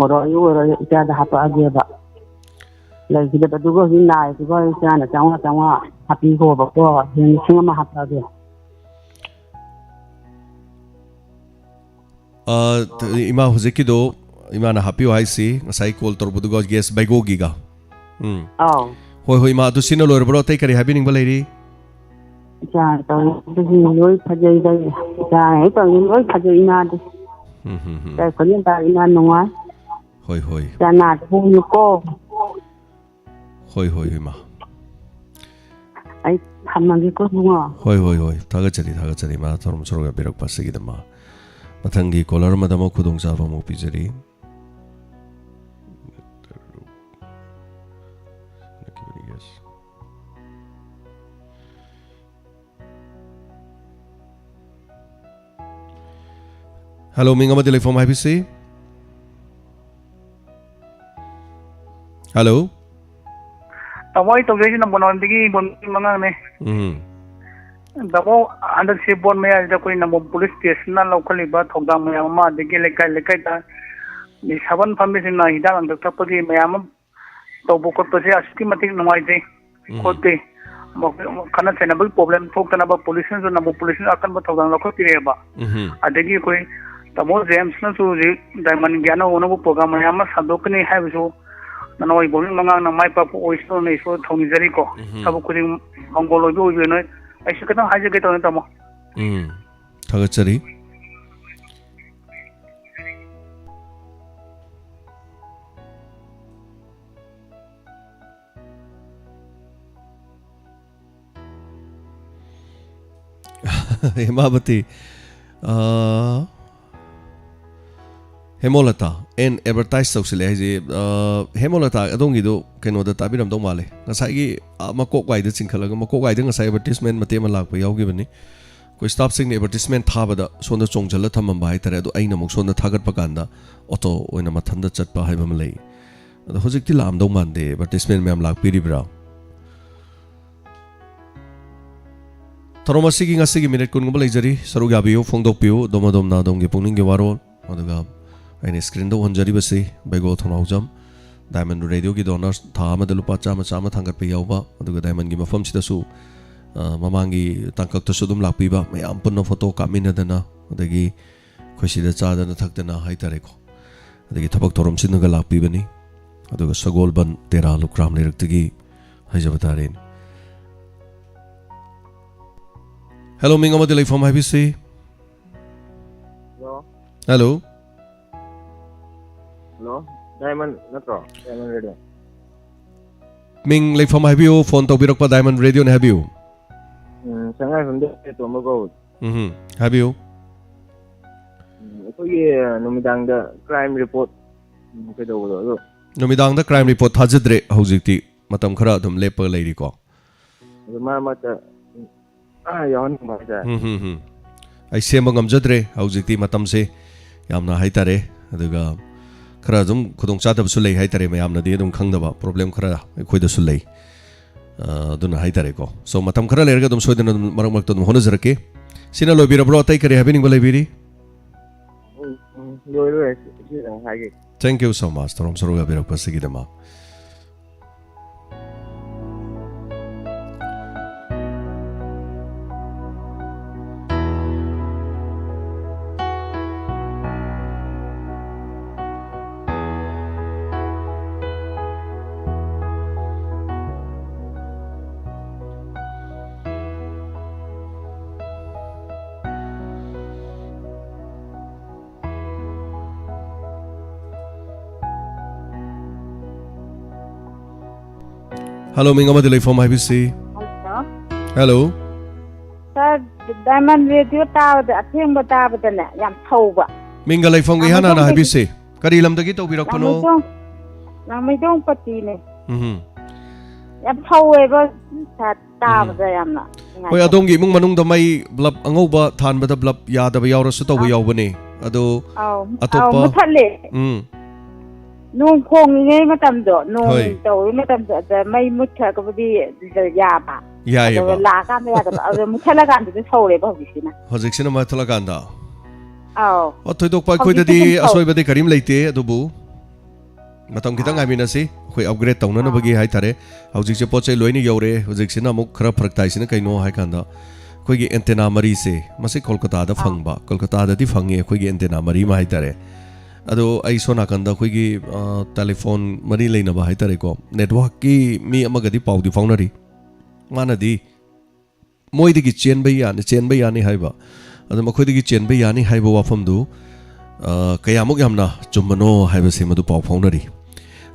oro ita da hapage ba lai gida badugo hinna dugo isana tangwa happy ko ba ko hin singa ma hapage ima huzeki do ima na happy hai si ngasai call tor budu gos guest by go giga hoi ma du sino lor bro tai kari habi ning balai ri Dạ tôi lối phải dây đây. Dạ ấy tôi lối phải dây na đi. Tại có những ta na nói. Hoi. Dạ na không như cô. Hoi mà. Ấy tham mang cái cô đúng không? Hoi. 다가짜리 마라톤 서로가 비록 봤으기다 마. 마탕기 콜라르마다 뭐 구동자바 뭐 비저리. Hello, Minga ma telephone hai bisi. Hello. Tawai to jeji na bonon digi bon manga ne. Dabo andak se bon me ada koi na police station na locally ba thogda me ma digi lekai ta ni saban family na hida ang ta pagi me am to bo ko pase aski matik nomai je kote kana senable problem thok na ba police na bo police akan ba thogda lokho tire ba adagi koi tamo james na su diamond gyana ono bo program me am sadokni hai so nanoi bon manga na mai pa po oisto nei so thoni jari ko sabu kuring mongolo jo jo no ai se kana haje ke to tamo 다가짜리. Hemavati Hemolata an advertise तौसले है हेमोलता अदोंगिदो कनोदा ताबिरमदो माले ngसाइगी मकोक वाइद चिंखलगा मकोक वाइद ngसाइ advertisement मतेम लाकप याउगिबनी कोई staff सिंग advertisement थाबदा सोंदा चोंगजल थमम bye तरे अदो आइना मक सोंदा थागत पकांदा auto ओइना मथंदा चटपा हाइबम लई अदो होजिकति लामदो मानदे advertisement ma'am लाकपिरिब्रा थरोमसिगी ngasiगी minute कुनगुम लेजरी Serug याबियो फोंगदोपियो दोमदोमना दोंगे पुकनिंग वारोल अदुगा आइने स्क्रीन दो हंजरी बसे बेगो थोनाउजम डायमंड रेडियो की डोनर्स था अमद लुपा चामा थांगत पे याउबा अदुगा डायमंड की मफम सिदसु ममांगी तांकक तसु दुम लाकपीबा मयाम पुन्ना फोटो कामिनदना अदगी खुशीदा चादना थक्तना हाइतारेको अदगी थबक थोरम सिनगा लाकपीबनी अदुगा सगोलबन तेरा लुक्राम लेरक्तगी हाइजबतारेन हेलो मिंग अमद लेफम हाइबिसी hello Hello, Diamond Natro, Diamond Radio. Ming leifam habiyo phone to birok pa Diamond Radio ne habiyo. Sangai from there to Mogo. Habiyo. Ito ye numidang da crime report. Kaido do. Numidang da crime report thajadre hojikti matam khara dum lepa leiri ko. Ma ta yon ma ja. Ai sema ngamjadre hojikti matam se yamna haitare aduga खरा जुम खुदों चादब सुलै हाय तरे मयाम नदी दुम खंगदबा problem खरा खोइद सुलै दुना हाय तरे को सो मतम खरा लेरगा दुम सोइदन मरक मरक दुम होन जरके सिना लोबिरब्रो तै करे हैबिनिंग बलाइबिरी थैंक यू सो मच तोरम सरुगा बिरक पसिगिदमा Hello, Minga ma telephone hai bisi. Hello. Sir, Diamond Radio ta da atheng ba ta ba na yam thauba. Minga telephone gi hana na hai bisi. Kari lam dagi to birak pano. Na mai dong pati ne. Yam thauwe ba sa ta ba yam na. Hoi adong gi mung manung da mai blab angau ba than ba da blab ya da ba yaw ra su to ba yaw ba ne. Ado atopa. Muthalle. Nung khong ngay ma tam do nung to ma tam do da mai mutha ka budi da ya ba ya ba la ka me ya da a muthala kan de thole ba hojisina hojisina ma thala kan da o thoi dok pa khoi da di asoi ba de karim leite adubu matam kitang ai mina si khoi upgrade tawna na bagi hai tare hojik se pochai loini yore hojik sina muk khara pharak tai sina kaino hai kan da khoi gi antenna mari se mase kolkata da phangba kolkata da di phange khoi gi antenna mari ma hai tare अदो आई सोना कंदा कोई telephone मरी लेना बा हाइतरे को network की मी अमगदी पाउदी फाउनरी मानदी मोइदगी चेनबे यानी हाइबा अदु मखोइदगी चेनबे यानी हाइबा वाफमदु कयामुक यामना चुम्बनो हाइबसे मदु पाउ फाउनरी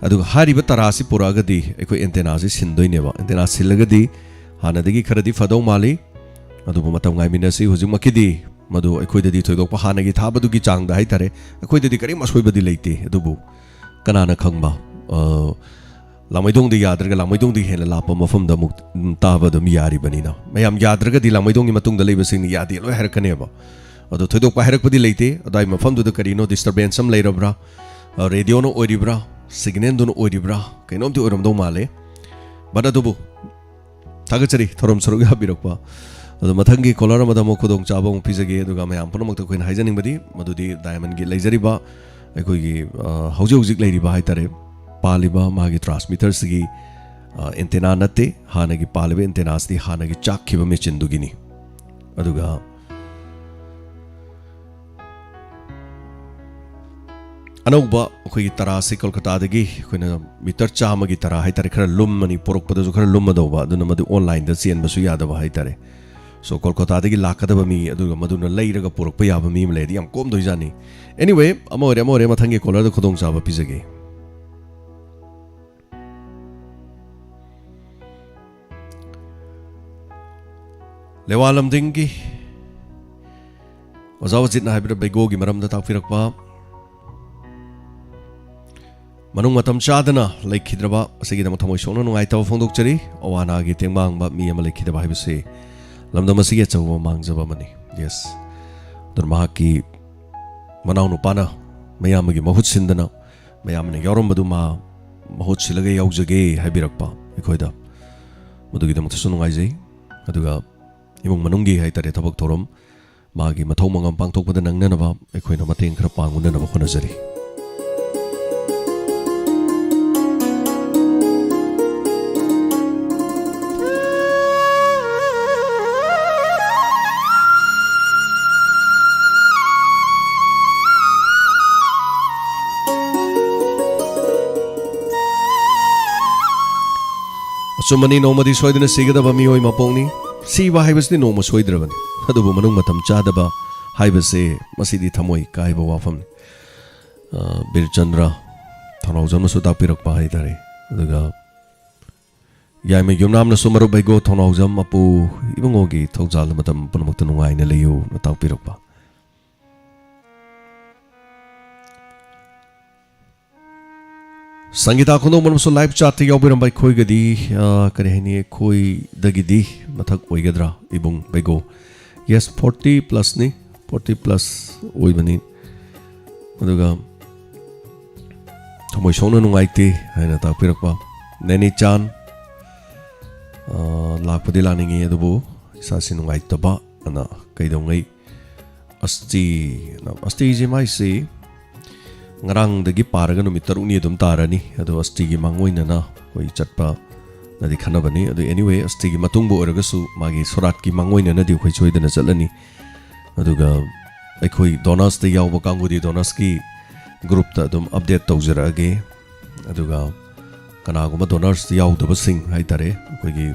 अदु हारिबा तरासी पुरागदी अखोइ एंटेनासे सिनदोइनेबा एंटेना सिलगदी हानदगी खरदी फदौ माली अदु मतम गाइमिनसी हुजिक मकिदी मदु अखोइददी थोइदोक हानगी थाबदुगी चांगदा हाइतारे अखोइददी करि मसोइबदी लेते अदुबु कनाना खंगबा लामैदोंदी याद्रगा लामैदोंदी हेला लाप मफमदा मुक ताबदम यारी बनिना मयाम याद्रगदी लामैदोंगी मतुंगदा लेबसिंग यादी लोय हरकनेबा अदु थोइदोक हरकपदी लेते अदाइ मफमदुदा करिनो डिस्टर्बेंस सम लेरब्रा रेडियो नो ओरिब्रा सिग्नल दुनो ओरिब्रा कैनोमदि ओरमदौ माले बदा दुबु थागचरी थोरम सरुग हाबिरकपा अदु मथंगी कॉलर मदा मो खुदोंग चाबों पिजगे अदुगा मयाम पुनमक कोइन हाइजनिंगबदी मदुदी डायमंड गी लेजरिबा अखोइगी हौजिक लेरिबा हाइतारे पालिबा मागी ट्रांसमीटर सिगी एंटेना नते हानगी पालिबा एंटेनासदी हानगी चाखिबा मेचिनदुगिनी अदुगा अनौबा अखोइगी तरासी कोलकातादगी अखोइना मीटर चामगी तरा हाइतारे खरा लुममनी पोरकपदसु खरा लुमदौबा अदुना मदु ऑनलाइन दा चेनबसु यादबा हाइतारे सो कोलकातादगी लाकदबा मी अदुगा मदुना लेइरगा पोरकपा याबा मी मलेदी याम कोम दोइजानी एनीवे अमोरे मथंगी कॉलर द खुदोंग चाबा पिजगे लेवालमदिंगी ओजावजितना हाइब्र बेगोगी मरमदा ताकफिरकपा मनुंग मतम चादना लेखिद्रबा असिगिदम थमोय सोनो नुंगाइतब फोंदोकचरी अवानागी तेंबांगबा मी अमा लेखिदबा हाइबसे लमदम असिगे चौबा मांगजबा मनी यस दरमाकी मनाउ नुपाना मयामगी महुत सिंदना मयामने यारमबदु मा महुत सिलगे याउजगे हाइबिरकपा एखोइदा मदुगिदम थसु नुंगाइजै अदुगा इमुंग मनुंगी हाइतारे थबक थोरम मागी मथौ मंगम पांगथोकपदा नंगनबा एखोइना मतेंग खरा पांगुननबा खोनजरी चुमनी नोमदी सोइदना सिगदबा मियोय मपोंगनी सीबा हाइबसनि नोम सोइद्रबनी अदुबु मनुंग मतम चादबा हाइबसे मसिदी थमोय काइबा वाफम बिरचंद्र थनौजमसु तापिरकपा हाइतारे अदुगा याइमे युमनामना सुमरु बैगो थनौजम अपु इबंगोगी थौजाल मतम पुनमक्ता नुंगाइना लेयु न तापिरकपा संगीता खुंदों मनमसु लाइव चाट यावबिरमबाय खोइगदी करेहनी खोइ दगिदी मथक ओइगद्रा इबुंग बेगो यस 40 प्लस नि 40 प्लस ओइबनी अदुगा थमोय सोनो नुंगाइते हाइना तापिरकपा नेनी चान लापदि लानिंगी अदुबु सासि नुंगाइतबा अना कैदोंगै अस्ति जे माइसे ngarang dagi paraga numit taruni dum tarani ado asti gi mangoinana koi chatpa nadi khanabani ado anyway asti gi matung bo oraga su magi sorat gi mangoinana di khoi choidana chalani aduga aikhoi donas te yawba kangudi donas ki group ta dum update tawjarage aduga kana guma donors yawdaba sing haitare koi gi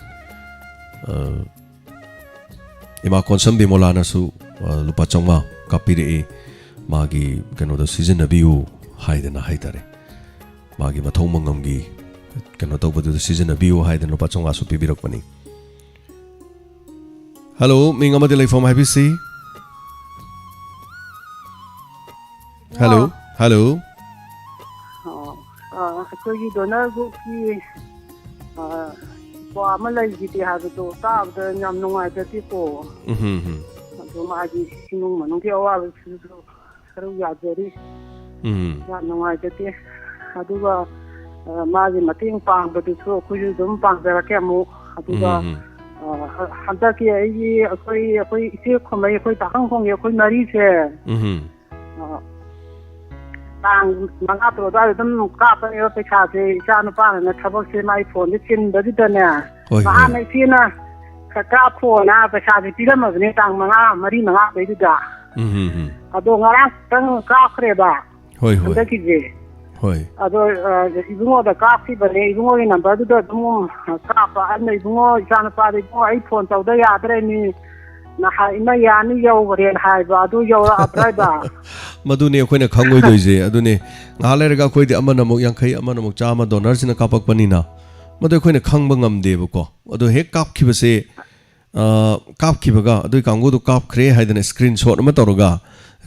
ima konsum bi molana su lupa chongma kapire मागी कनो the season अबियु हाइदना हाइतारे मागी मथौ मंगमगी कनो तौबदु season अबियु हाइदना पाचोंगा सु पिबिरकपनी hello मिंग अमदि लेफॉर्म हाइबिसी हेलो हेलो अखोगी डोनर ग्रुप की पामा लैगिति हाबदो ताबदा याम नुंगाइदति को अदो मागी सिनुंग मनुंगी अवाब सुसु खरु याजरी याम नुंगाइदति अदुगा मागी मतेंग पांगबदुसु अखोई दुम पांगजरके अमु अदुगा हंदकी आई अखोई इसे खमै अखोई ताखंग खोंगे अखोई मरी से तांग मंगा तो दा दम कापने पैसा से इचा नुपाना थबक से माई फोन चिनबदिदने मा नै सिना का फोना पैसा दि पिरमबने तांग मंगा मरी मंगा बैदिदा अदो ngara tang ka khre ba होय होय हंदकी जे Hoi. Ado ibungo da kapi bane ibungo ni number du da dum kapa an ibungo isana pa de ibungo ai phone taw da yadre ni na ha ina yani yaw ren hai ba adu yaw ra atrai ba madune khoina khangoi doije adune ngale ga khoi de amana mok yankhai amana mok chama donor sina kapak panina madu khoina khangba ngamde bako adu hek kap khibase kap khibaga adu kangu du kap khre haidana screenshot ama toroga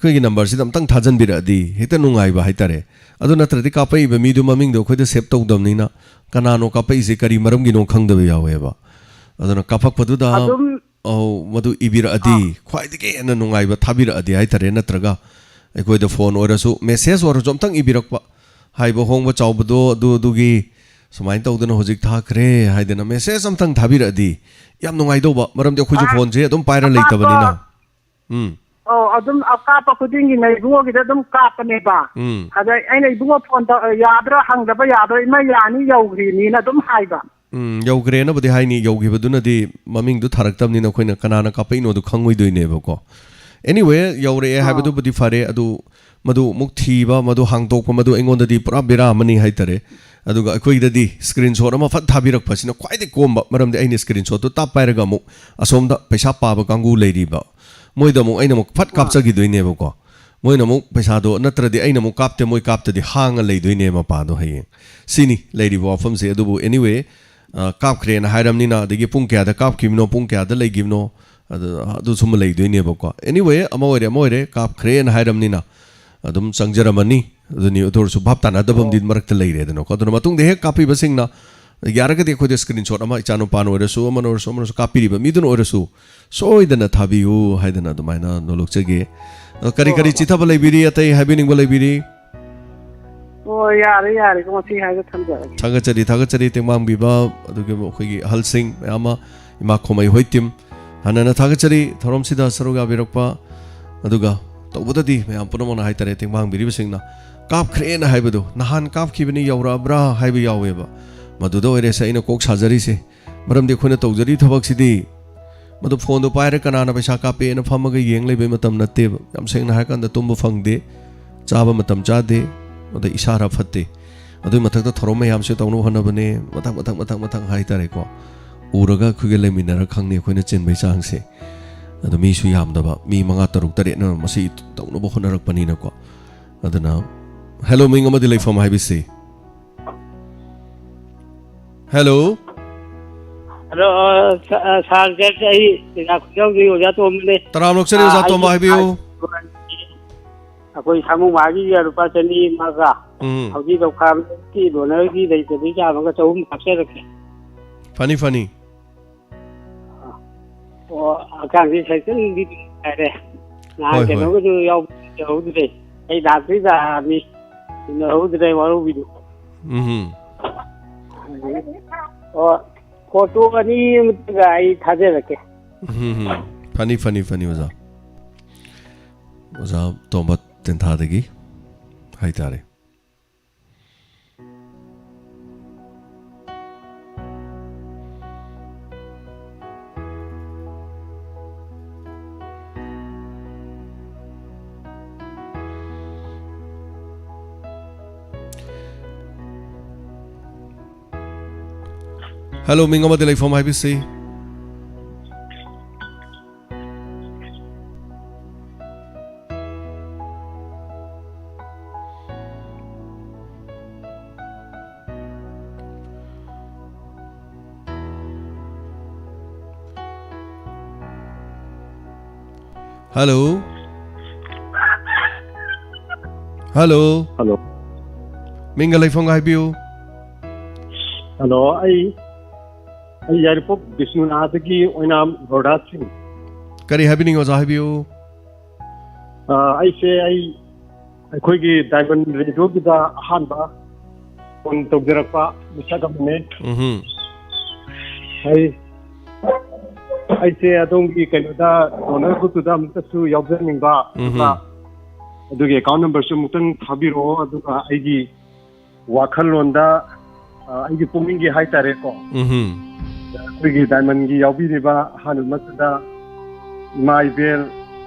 khoi number sidam tang thajan biradi heta nungai ba haitare adu natradi kapai ba midu maming do khoi de save tawdamnina kanano kapai se kari maram gi no khangda yawe ba aduna kapak padu da madu ibira adi khwai de ke na nungai ba thabira adi haitare natraga ꯑꯩꯈꯣꯏ ꯗ phone ꯑꯣꯏꯔꯁꯨ message ꯑꯣꯏꯔꯁꯨ ꯑꯝꯇꯪ ꯏꯕꯤꯔꯛꯄ ꯍꯥꯏꯕ ꯍꯣꯡꯕ ꯆꯥꯎꯕꯗꯣ ꯑꯗꯨꯒꯤ ꯁꯨꯃꯥꯏꯅ ꯇꯧꯗꯅ ꯍꯧꯖꯤꯛ ꯊꯥꯈ꯭ꯔꯦ ꯍꯥꯏꯗꯅ ꯃꯦꯁꯦꯖ ꯑꯝꯇꯪ ꯊꯥꯕꯤꯔꯛꯑꯗꯤ ꯌꯥꯝ ꯅꯨꯡꯉꯥꯏꯗꯧꯕ ꯃꯔꯝꯗꯤ ꯑꯩꯈꯣꯏꯁꯨ ꯐꯣꯟꯁꯦ ꯑꯗꯨꯝ ꯄꯥꯏꯔ ꯂꯩꯇꯕꯅꯤꯅ ꯑꯗꯨꯝ ꯀꯥꯞꯄ ꯈꯨꯗꯤꯡꯒꯤ ꯅ ꯏꯕꯨꯡꯉꯣꯒꯤꯗ ꯑꯗꯨꯝ ꯀꯥꯞꯄꯅꯦꯕ ꯑꯗ ꯑꯩꯅ ꯏꯕꯨꯡꯉꯣ ꯐꯣꯟ ꯌꯥꯗ꯭ꯔꯥ ꯍꯪꯗꯕ ꯌꯥꯗ꯭ꯔꯥ ꯏꯃꯥ ꯌꯥꯅꯤ ꯌꯧꯈ꯭ꯔꯤꯅꯤꯅ ꯑꯗꯨꯝ ꯍꯥꯏꯕ ꯌꯧꯈ꯭ꯔꯦꯅꯕꯨꯗꯤ ꯍꯥꯏꯅꯤ ꯌꯧꯈꯤꯕꯗꯨꯅꯗꯤ ꯃꯃꯤꯡꯗꯨ ꯊꯥꯔꯛꯇꯕꯅꯤꯅ ꯑꯩꯈꯣꯏꯅ ꯀꯅꯥꯅ ꯀꯥꯞꯄꯛꯏꯅꯣꯗꯣ ꯈꯪꯉꯣꯏꯗꯣꯏꯅꯦꯕꯀꯣ anyway yaure haibadubudi fare adu madu mukthi madu hangtok madu engodadi pura bera mani haitare aduga akoidadi screenshot ama fat thabirak phasina kwaide komba maramde aini screenshot to tap pairaga mu asomda paisa paba kangu leiriba moida mu aina mu fat kapchagi doine bako moina mu paisa do natradi aina mu kapte moi kaptadi hanga leidoine ma pa do haye sini leiri bo afam se adubu anyway kap khrena hairamni na degi pung kya da kap kimno pung kya da leigimno adu sum leidoine bako anyway amoire kap khren hairamni na adum changjaramani aduni otor su bhapta na dabam din marak ta leire deno ko aduna matung de he kapi basing na yaraga de khode screenshot ama ichanu pan ore su amano su kapi ba midun ore su soidana thabiu haidana dumaina nolokchege kari chitha ba leibiri atai habining ba leibiri yare ko si haiga thamjara thagachari temang biba aduge khoigi halsing ama ima khomai hoitim hanana thagachari thorom sida saruga birakpa aduga tawbudadi mayam punamona haitare temang biribasingna kap khrena haibadu nahan kap khibani yaura bra haiba yaweba madudo ere sa ina kok sajari se maram de khona tawjari thabak sidi madu phone do paire kanana paisa kape na phamaga yeng lebe matam natte yam sengna ha kan da tumbu phangde chaba matam chade oda isara phatte adu mathak da thorom mayam se tawnu hana bane mathak haitare ko uraga khuge leminara khangni khoina chenbai chang se adu mi su yamdaba mi manga taruk tare na masi tawnu bo khonarak panina ko adana hello ming amadi lai from ibc hello sarga ai na khyo gi oja to mle taram lok seri oja to ma habiu akoi samu magi ya rupa chani maga hoji do kham ki donar gi dei te bi ja manga chawum khapse rakhe funny akan di section di are na ke no go yo de ai da ti da mi no ho de waru bi ko to ani mutga ai thaje rake funny oza tomba tentadagi haitare hello mingo ma delay from ibc hello mingo lay from ibc hello ai yarpok Vishnunath ki oina Rodas Singh kari happening was habiu ai se ai khoi gi diamond radio ki da hanba on togjarakpa Visakhapatnam ai se adong ki kanoda donor ku da mutasu yawjning ba aduge account number su mutang thabiro aduga ai gi wakhalonda ai gi puming gi haitare ko ꯑꯩꯈꯣꯏꯒꯤ ꯗꯥꯏꯃꯟꯒꯤ ꯌꯥꯎꯕꯤꯔꯤꯕ ꯍꯥꯟꯅꯃꯛꯇꯗ ꯏꯃꯥ ꯏꯕꯦꯜ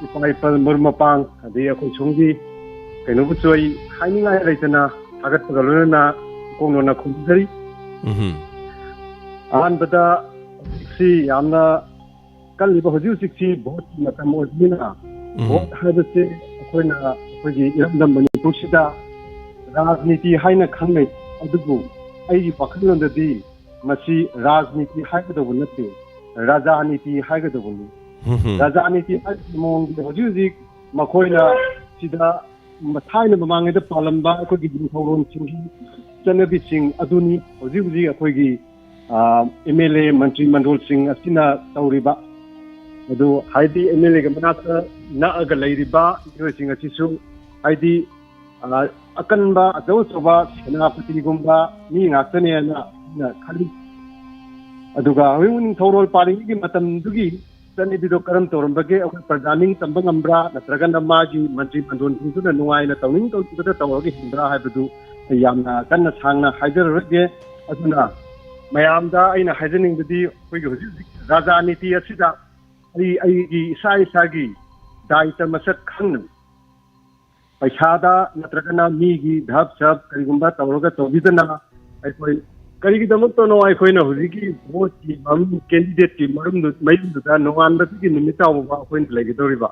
ꯏꯄꯥ ꯏꯄꯜ ꯃꯔꯨꯞ ꯃꯄꯥꯡ ꯑꯗꯩ ꯑꯩꯈꯣꯏ ꯁꯣꯝꯒꯤ ꯀꯩꯅꯣꯕꯨꯁꯨ ꯑꯩ ꯍꯥꯏꯅꯤꯡꯉꯥꯏ ꯂꯩꯇꯅ थागतपगा लोना कोंगलोना खुमजरी अहनबदा सी यामना कल्लिबा हुजु सिक्सी बहुत मतम ओजमिना बहुत हादसे अखोइना अखोइगी इरमदम मणिपुरसिदा राजनीति हाइना खंगै अदुबु अइगी पाखलोंददी मसी राजनीति हाइगदबु नते राजनीति हाइगदबुनि राजनीति हाइमोंग हुजुजी मखोइना सिदा मथाइना ममांगेदा पालंबा अखोइगी दिनथौरोन सिंगी चनबी सिंग अदुनी हुजुजी अखोइगी MLA मंत्री मंडल सिंह असिना तौरिबा अदु हाइदी MLA के मनाक नाग लैरिबा योसिंग असिसु हाइदी अकनबा अदौसबा सेनापतिगुंबा मी ngaktane na khali aduga huyun thorol paring gi matam dugi tani bido karam torambage akoi pardaning tamba ngambra natraga namagi mantri mandon sinsu na nuai na tawning to bida tawagi hindra haibadu yamna kanna sangna haidarage aduna mayamda aina haidening bidi koi gi rajaniti asida ai gi sai sagi daita masak khangna paisada natraga mi gi dhap sab karigumba tawroga tobidana ai करीगिदमक तो नोआई खोइना हुजिकी vote की मम candidate की मरम मैदुदा नोआन बतिगी निमिता ओबा खोइन लेगिदोरिबा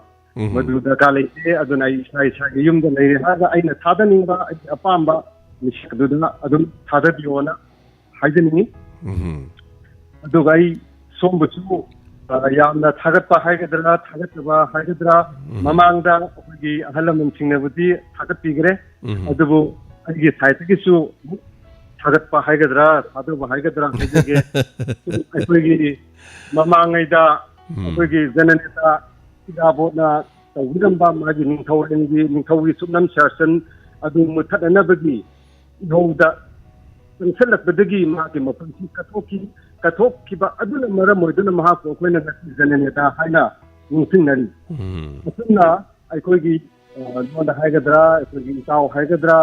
मदुदा कालेते अदुनाई साइ साइ युमदा लेरे हागा आइना थादनिंबा अपाम्बा निशकदुदा अदुम थादबियोना हाइदनिंगी अदुगाई सोमबुसु यामना थागतपा हाइगदरा थागतबा हाइगदरा ममांगदा अखोगी अहलमन सिंगनबुदी थागतपिगरे अदुबु आइगी साइतगिसु थागतपा हाइगदरा थादबा हाइगदरा हाइजगे अखोगी ममांगैदा अखोगी जननेता इदाबोना तौगिरंबा मागी निंथौगी सुनम शासन अदु मुथदनबगी इहौदा संसलकबदगी मागी मफंसी कथोकीबा अदुना मरम मोइदुना महाको अखोइना जननेता हाइना निंथिंगरी असुना अखोगी नोंदा हाइगदरा अखोगी इताव हाइगदरा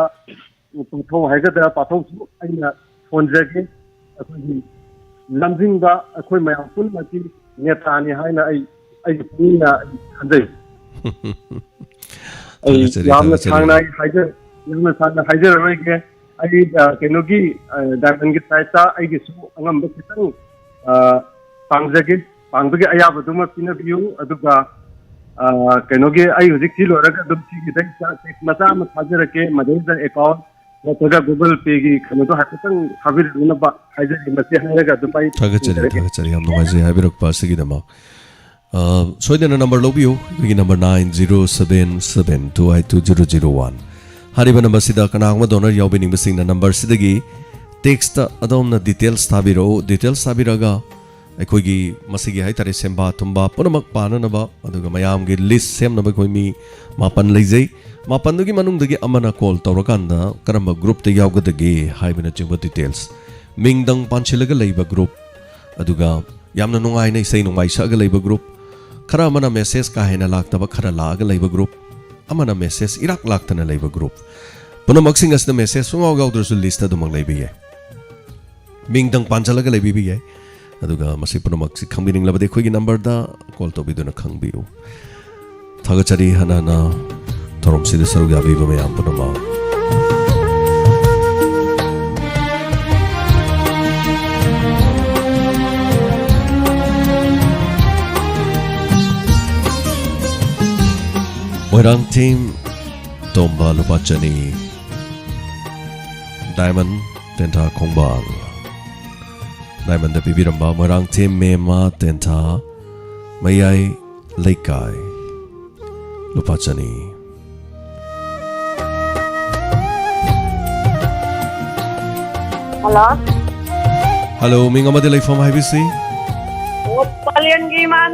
पुथो हाइगदरा पाथौसु अइना फोनजगे अखोगी लमजिंगबा अखोइ मयाम पुनमकी नेतानि हाइना आई पुनिना खंजै यामना सांगना हाइजर रइगे आई केनोगी डायमंड की साइता आईगी सु अंगम खितंग पांगजगे पांगबगे अयाबदुमा पिनबियु अदुगा केनोगी आई हुजिक सी लोरगा दुम सी गिदक मचा म थाजरके मदेदा अकाउंट नतगा गूगल पे की खनदो हातंग हाबिरनबा हाइजर मसे हायगा दुपाई थगचरी हम नुमाइजे हाबिरक पासगिदमा सोइदना नंबर लोबियो गी नंबर 9077282001 हरिबा नंबर सिदा कनागमा डोनर यावबिनिंग बसिंग नंबर सिदगी टेक्स्ट अदोमना डिटेल्स थाबिरो डिटेल्स थाबिरागा अखोगी मसिगी हाइतारे सेंबा तुंबा पुनमक पाननबा अदुगा मयामगी लिस्ट सेमनबा खोइमी मापन लेजै मापनदुगी मनुंगदगी अमना कॉल तौरकांदा करम ग्रुप ते यावगदगी हाइबना चिंबा डिटेल्स मिंगदंग पांचिलगा लेबा ग्रुप अदुगा यामना नुंगाइना इसै नुंगाइसागा लेबा ग्रुप खरा अमना मेसेज का हेना लाक्तबा खरा लागा लेबा ग्रुप अमना मेसेज इराक लाक्तना लेबा ग्रुप पुनमक्सिंग असना मेसेज सुंगाव गावदरसु लिस्ट अदुमक लेबिये मिंगदंग पांचलगा लेबिबिये अदुगा मसि पुनमक्सि खंबिनिंग लबदे खोगी नंबर दा call तोबिदुना खंबियु थगचरी हनाना theorem सिदे सरुगा Biba मयाम Punma Moirang team Tomba Lupachani Diamond Tenta Kongbang Diamond the Bibiramba Moirang team Mema Tenta Mayai Laikai Lupachani Hello? Hello, Mingamadi Lai from IBC? Oh, Palian Giman.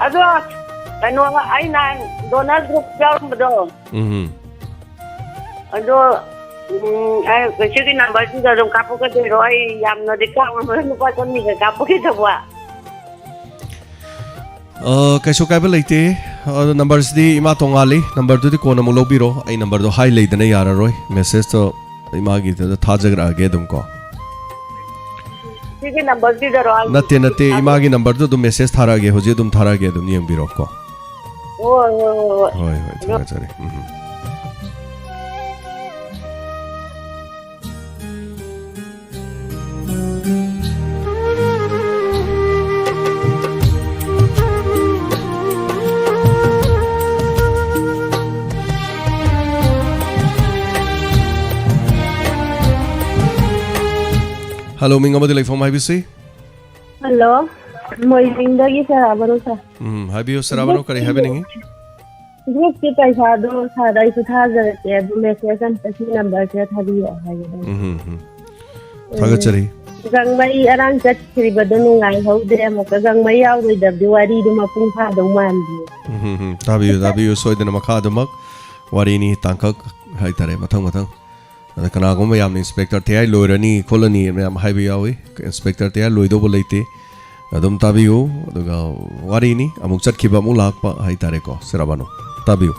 Ado, ano ay na Donald Group job do. Ado, ay kasi number si Dong kapo ka dero ay yam na di ka mo pa kon ni kapo kita ba. Kaiso kaiba laite number di ima tongali number do di kona mo lobiro ay number do high late na yara roy message to imagi to thajagra age dum ko. Sige number di dero. Nate imagi number do dum message thara ge hoje dum thara ge dum niyam biro ko. Oh. Hoi thara chari. Hello, Minga Madi like from IBC. Hello. Moiling dagi sarabano sa. Habiyo sarabano kare happening. Group ki paisa do sa dai su tha jare te message an pasi number ke thadi hai. Thagat chari. Gangmai arang chat kri badanu ngai ho de mo ka gangmai yaw ri da diwari du ma pung pha do man di. Tabiyo soidena makha damak wari ni tangkak hai tare mathang kana gom yam inspector te ai loirani kholani yam haibi yawi inspector te ai loido bo leite adum tabiyo aduga wari ni amuk chatkhiba mu lakpa hai tare ko sarabano tabiyo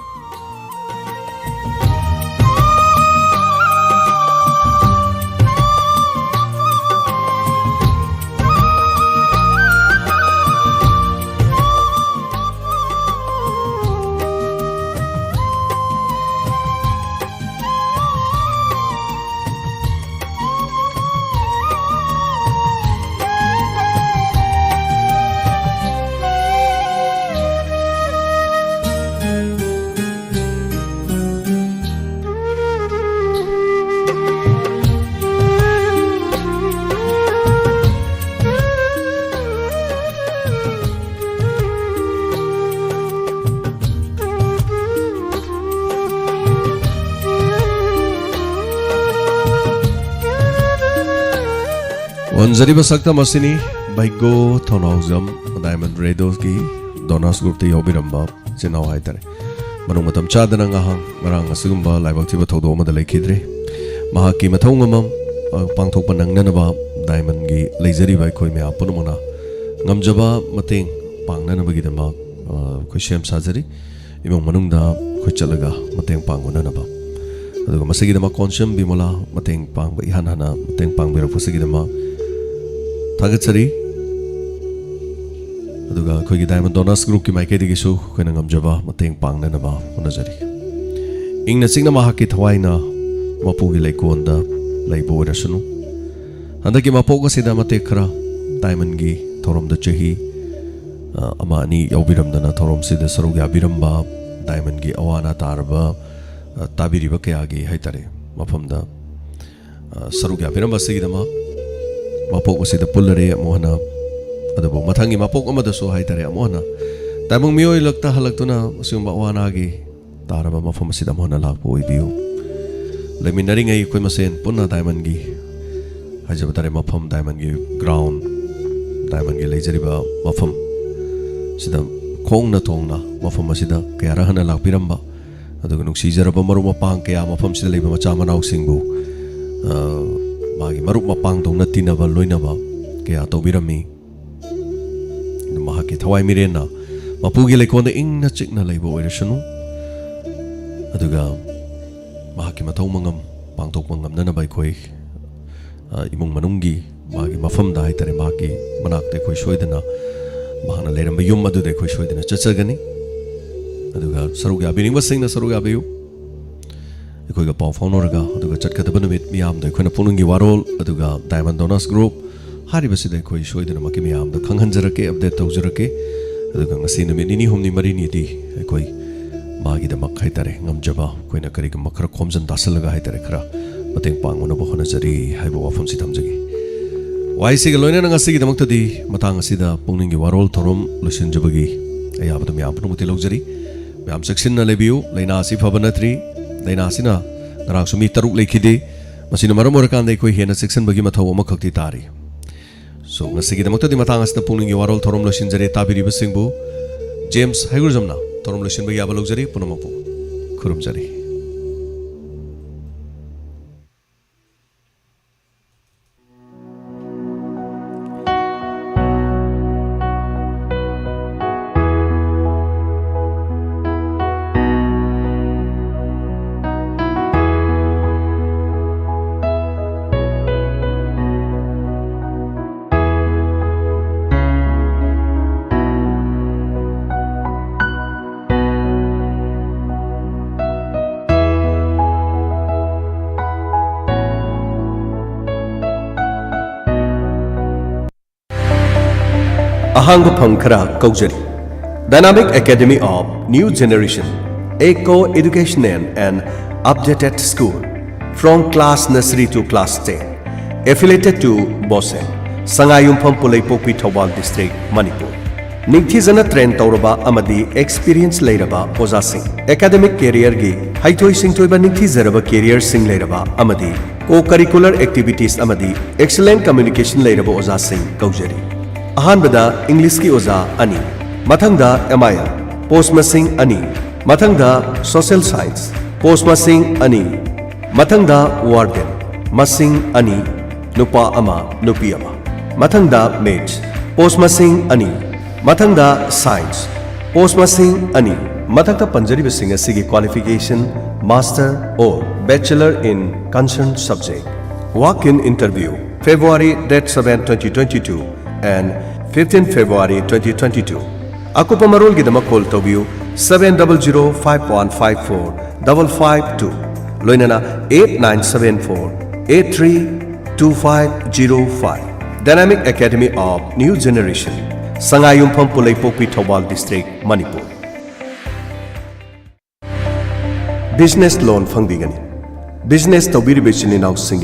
Wanjariba sakta masini baigo thonauzam diamond radio ki donas group te yobiramba chinau haitare manung matam chadana ngahang marang asugumba laibak thiba thodo amada lekhidre mahaki mathongam pangthok panangna ba diamond gi leijari bai khoi me apunmona ngamjaba mateng pangna ba gi dama khoi shem sajari imong manung da khoi chalaga mateng pangona na ba aduga masagi dama conscium bimola mateng pang ba ihan hana mateng pang bira pusagi dama Tagatsari aduga khoi diamond donors group ki maike digi su khoina ngamjaba mateng pangna na ba unajari ingna singna mahaki thwaina mapu gi leikonda leibo rasunu handaki mapu ga sida mate khara diamond gi thorom da chahi amani yobiram dana thorom sida saru ga biramba diamond gi awana tarba tabiri ba kya gi haitare mafamda saru ga biramba sigi dama mapok masih pulare mohana ada bo mathangi mapok amada so haitare mohana tamung mioi lakta halaktuna siung bawana gi taraba mafam masih mohana lakpo ibiu leminari ngai koi masen punna diamond gi hajabatare mafam diamond gi ground diamond gi lejari ba mafam sida khongna thongna mafam masida kaya rahana lakpiramba aduga nuksi jaraba maru mapang kaya mafam sida leiba macha manau singbu magi marup mapang dong natina ba loina ba kaya to birami mahaki thawai mirena mapugi lekonda ingna chikna leibo oirashanu aduga mahaki mathau mangam pangtok mangam nana bai khoi imung manungi magi mafam da haitare magi manakte khoi soidana mahana leramba yum adu de khoi soidana chachagani aduga saruga bining basingna saruga bayu khoi ga paw phaunoraga aduga chatkadaba numit miyam da khoina punungi warol aduga diamond donors group hari basi da khoi soidana maki miyam da khanghanjarake update tawjarake aduga ngasi numit nini humni mari ni di khoi magi da mak haitare ngamjaba khoina kari ga makhara khomjan dasalaga haitare khara mateng pangona bo khona jari haibo wafam si thamjagi waisi ga loina ngasi gi damakta di matang asida pungningi warol thorom lusin jabagi ayabada miyam punumuti logjari miyam section na lebiu leina asi phabanatri Daina asina narang sumi taruk lekhide masina maram orakan dei koi hena section bagi mathau ama khakti tari so ngasigi damakta di matang asna pungningi warol thorom lo sinjare tabiri basingbu James haigur jamna thorom lo sin bagi abalok jari punamapu khurum jari Ahangba Pankara Kaujari Dynamic Academy of New Generation Eco Educational and Updated School from class nursery to class 10 affiliated to BOSE Sangayumpham Pulaipokpi Thawal District Manipur Ningthizana train Tauraba Amadi experience Lairaba Oza Singh academic career gi Haitoi Singh Toiba Ningthizaraba career Singh Lairaba Amadi co-curricular activities Amadi excellent communication Lairaba Oza Singh Kaujari Ahanbada English ki Oza Ani Mathangda MIR Post Masing Ani Mathangda Social Science Post Masing Ani Mathangda Warden Masing Ani Nupa Ama Nupi Ama Mathangda Mates Post Masing Ani Mathangda Science Post Masing Ani Mathangda Panjariba Singh Asigi qualification Master or Bachelor in concerned subject Walk-in interview February date 7 2022 and 15 February 2022 Akupa Marol Gidama call to view 700-5154-552 Loinana 8974-832505 Dynamic Academy of New Generation Sangayumpham Pulaipokpi Thawal District Manipur Business Loan Fangbigani Business Tawbiri Bechini Now Singh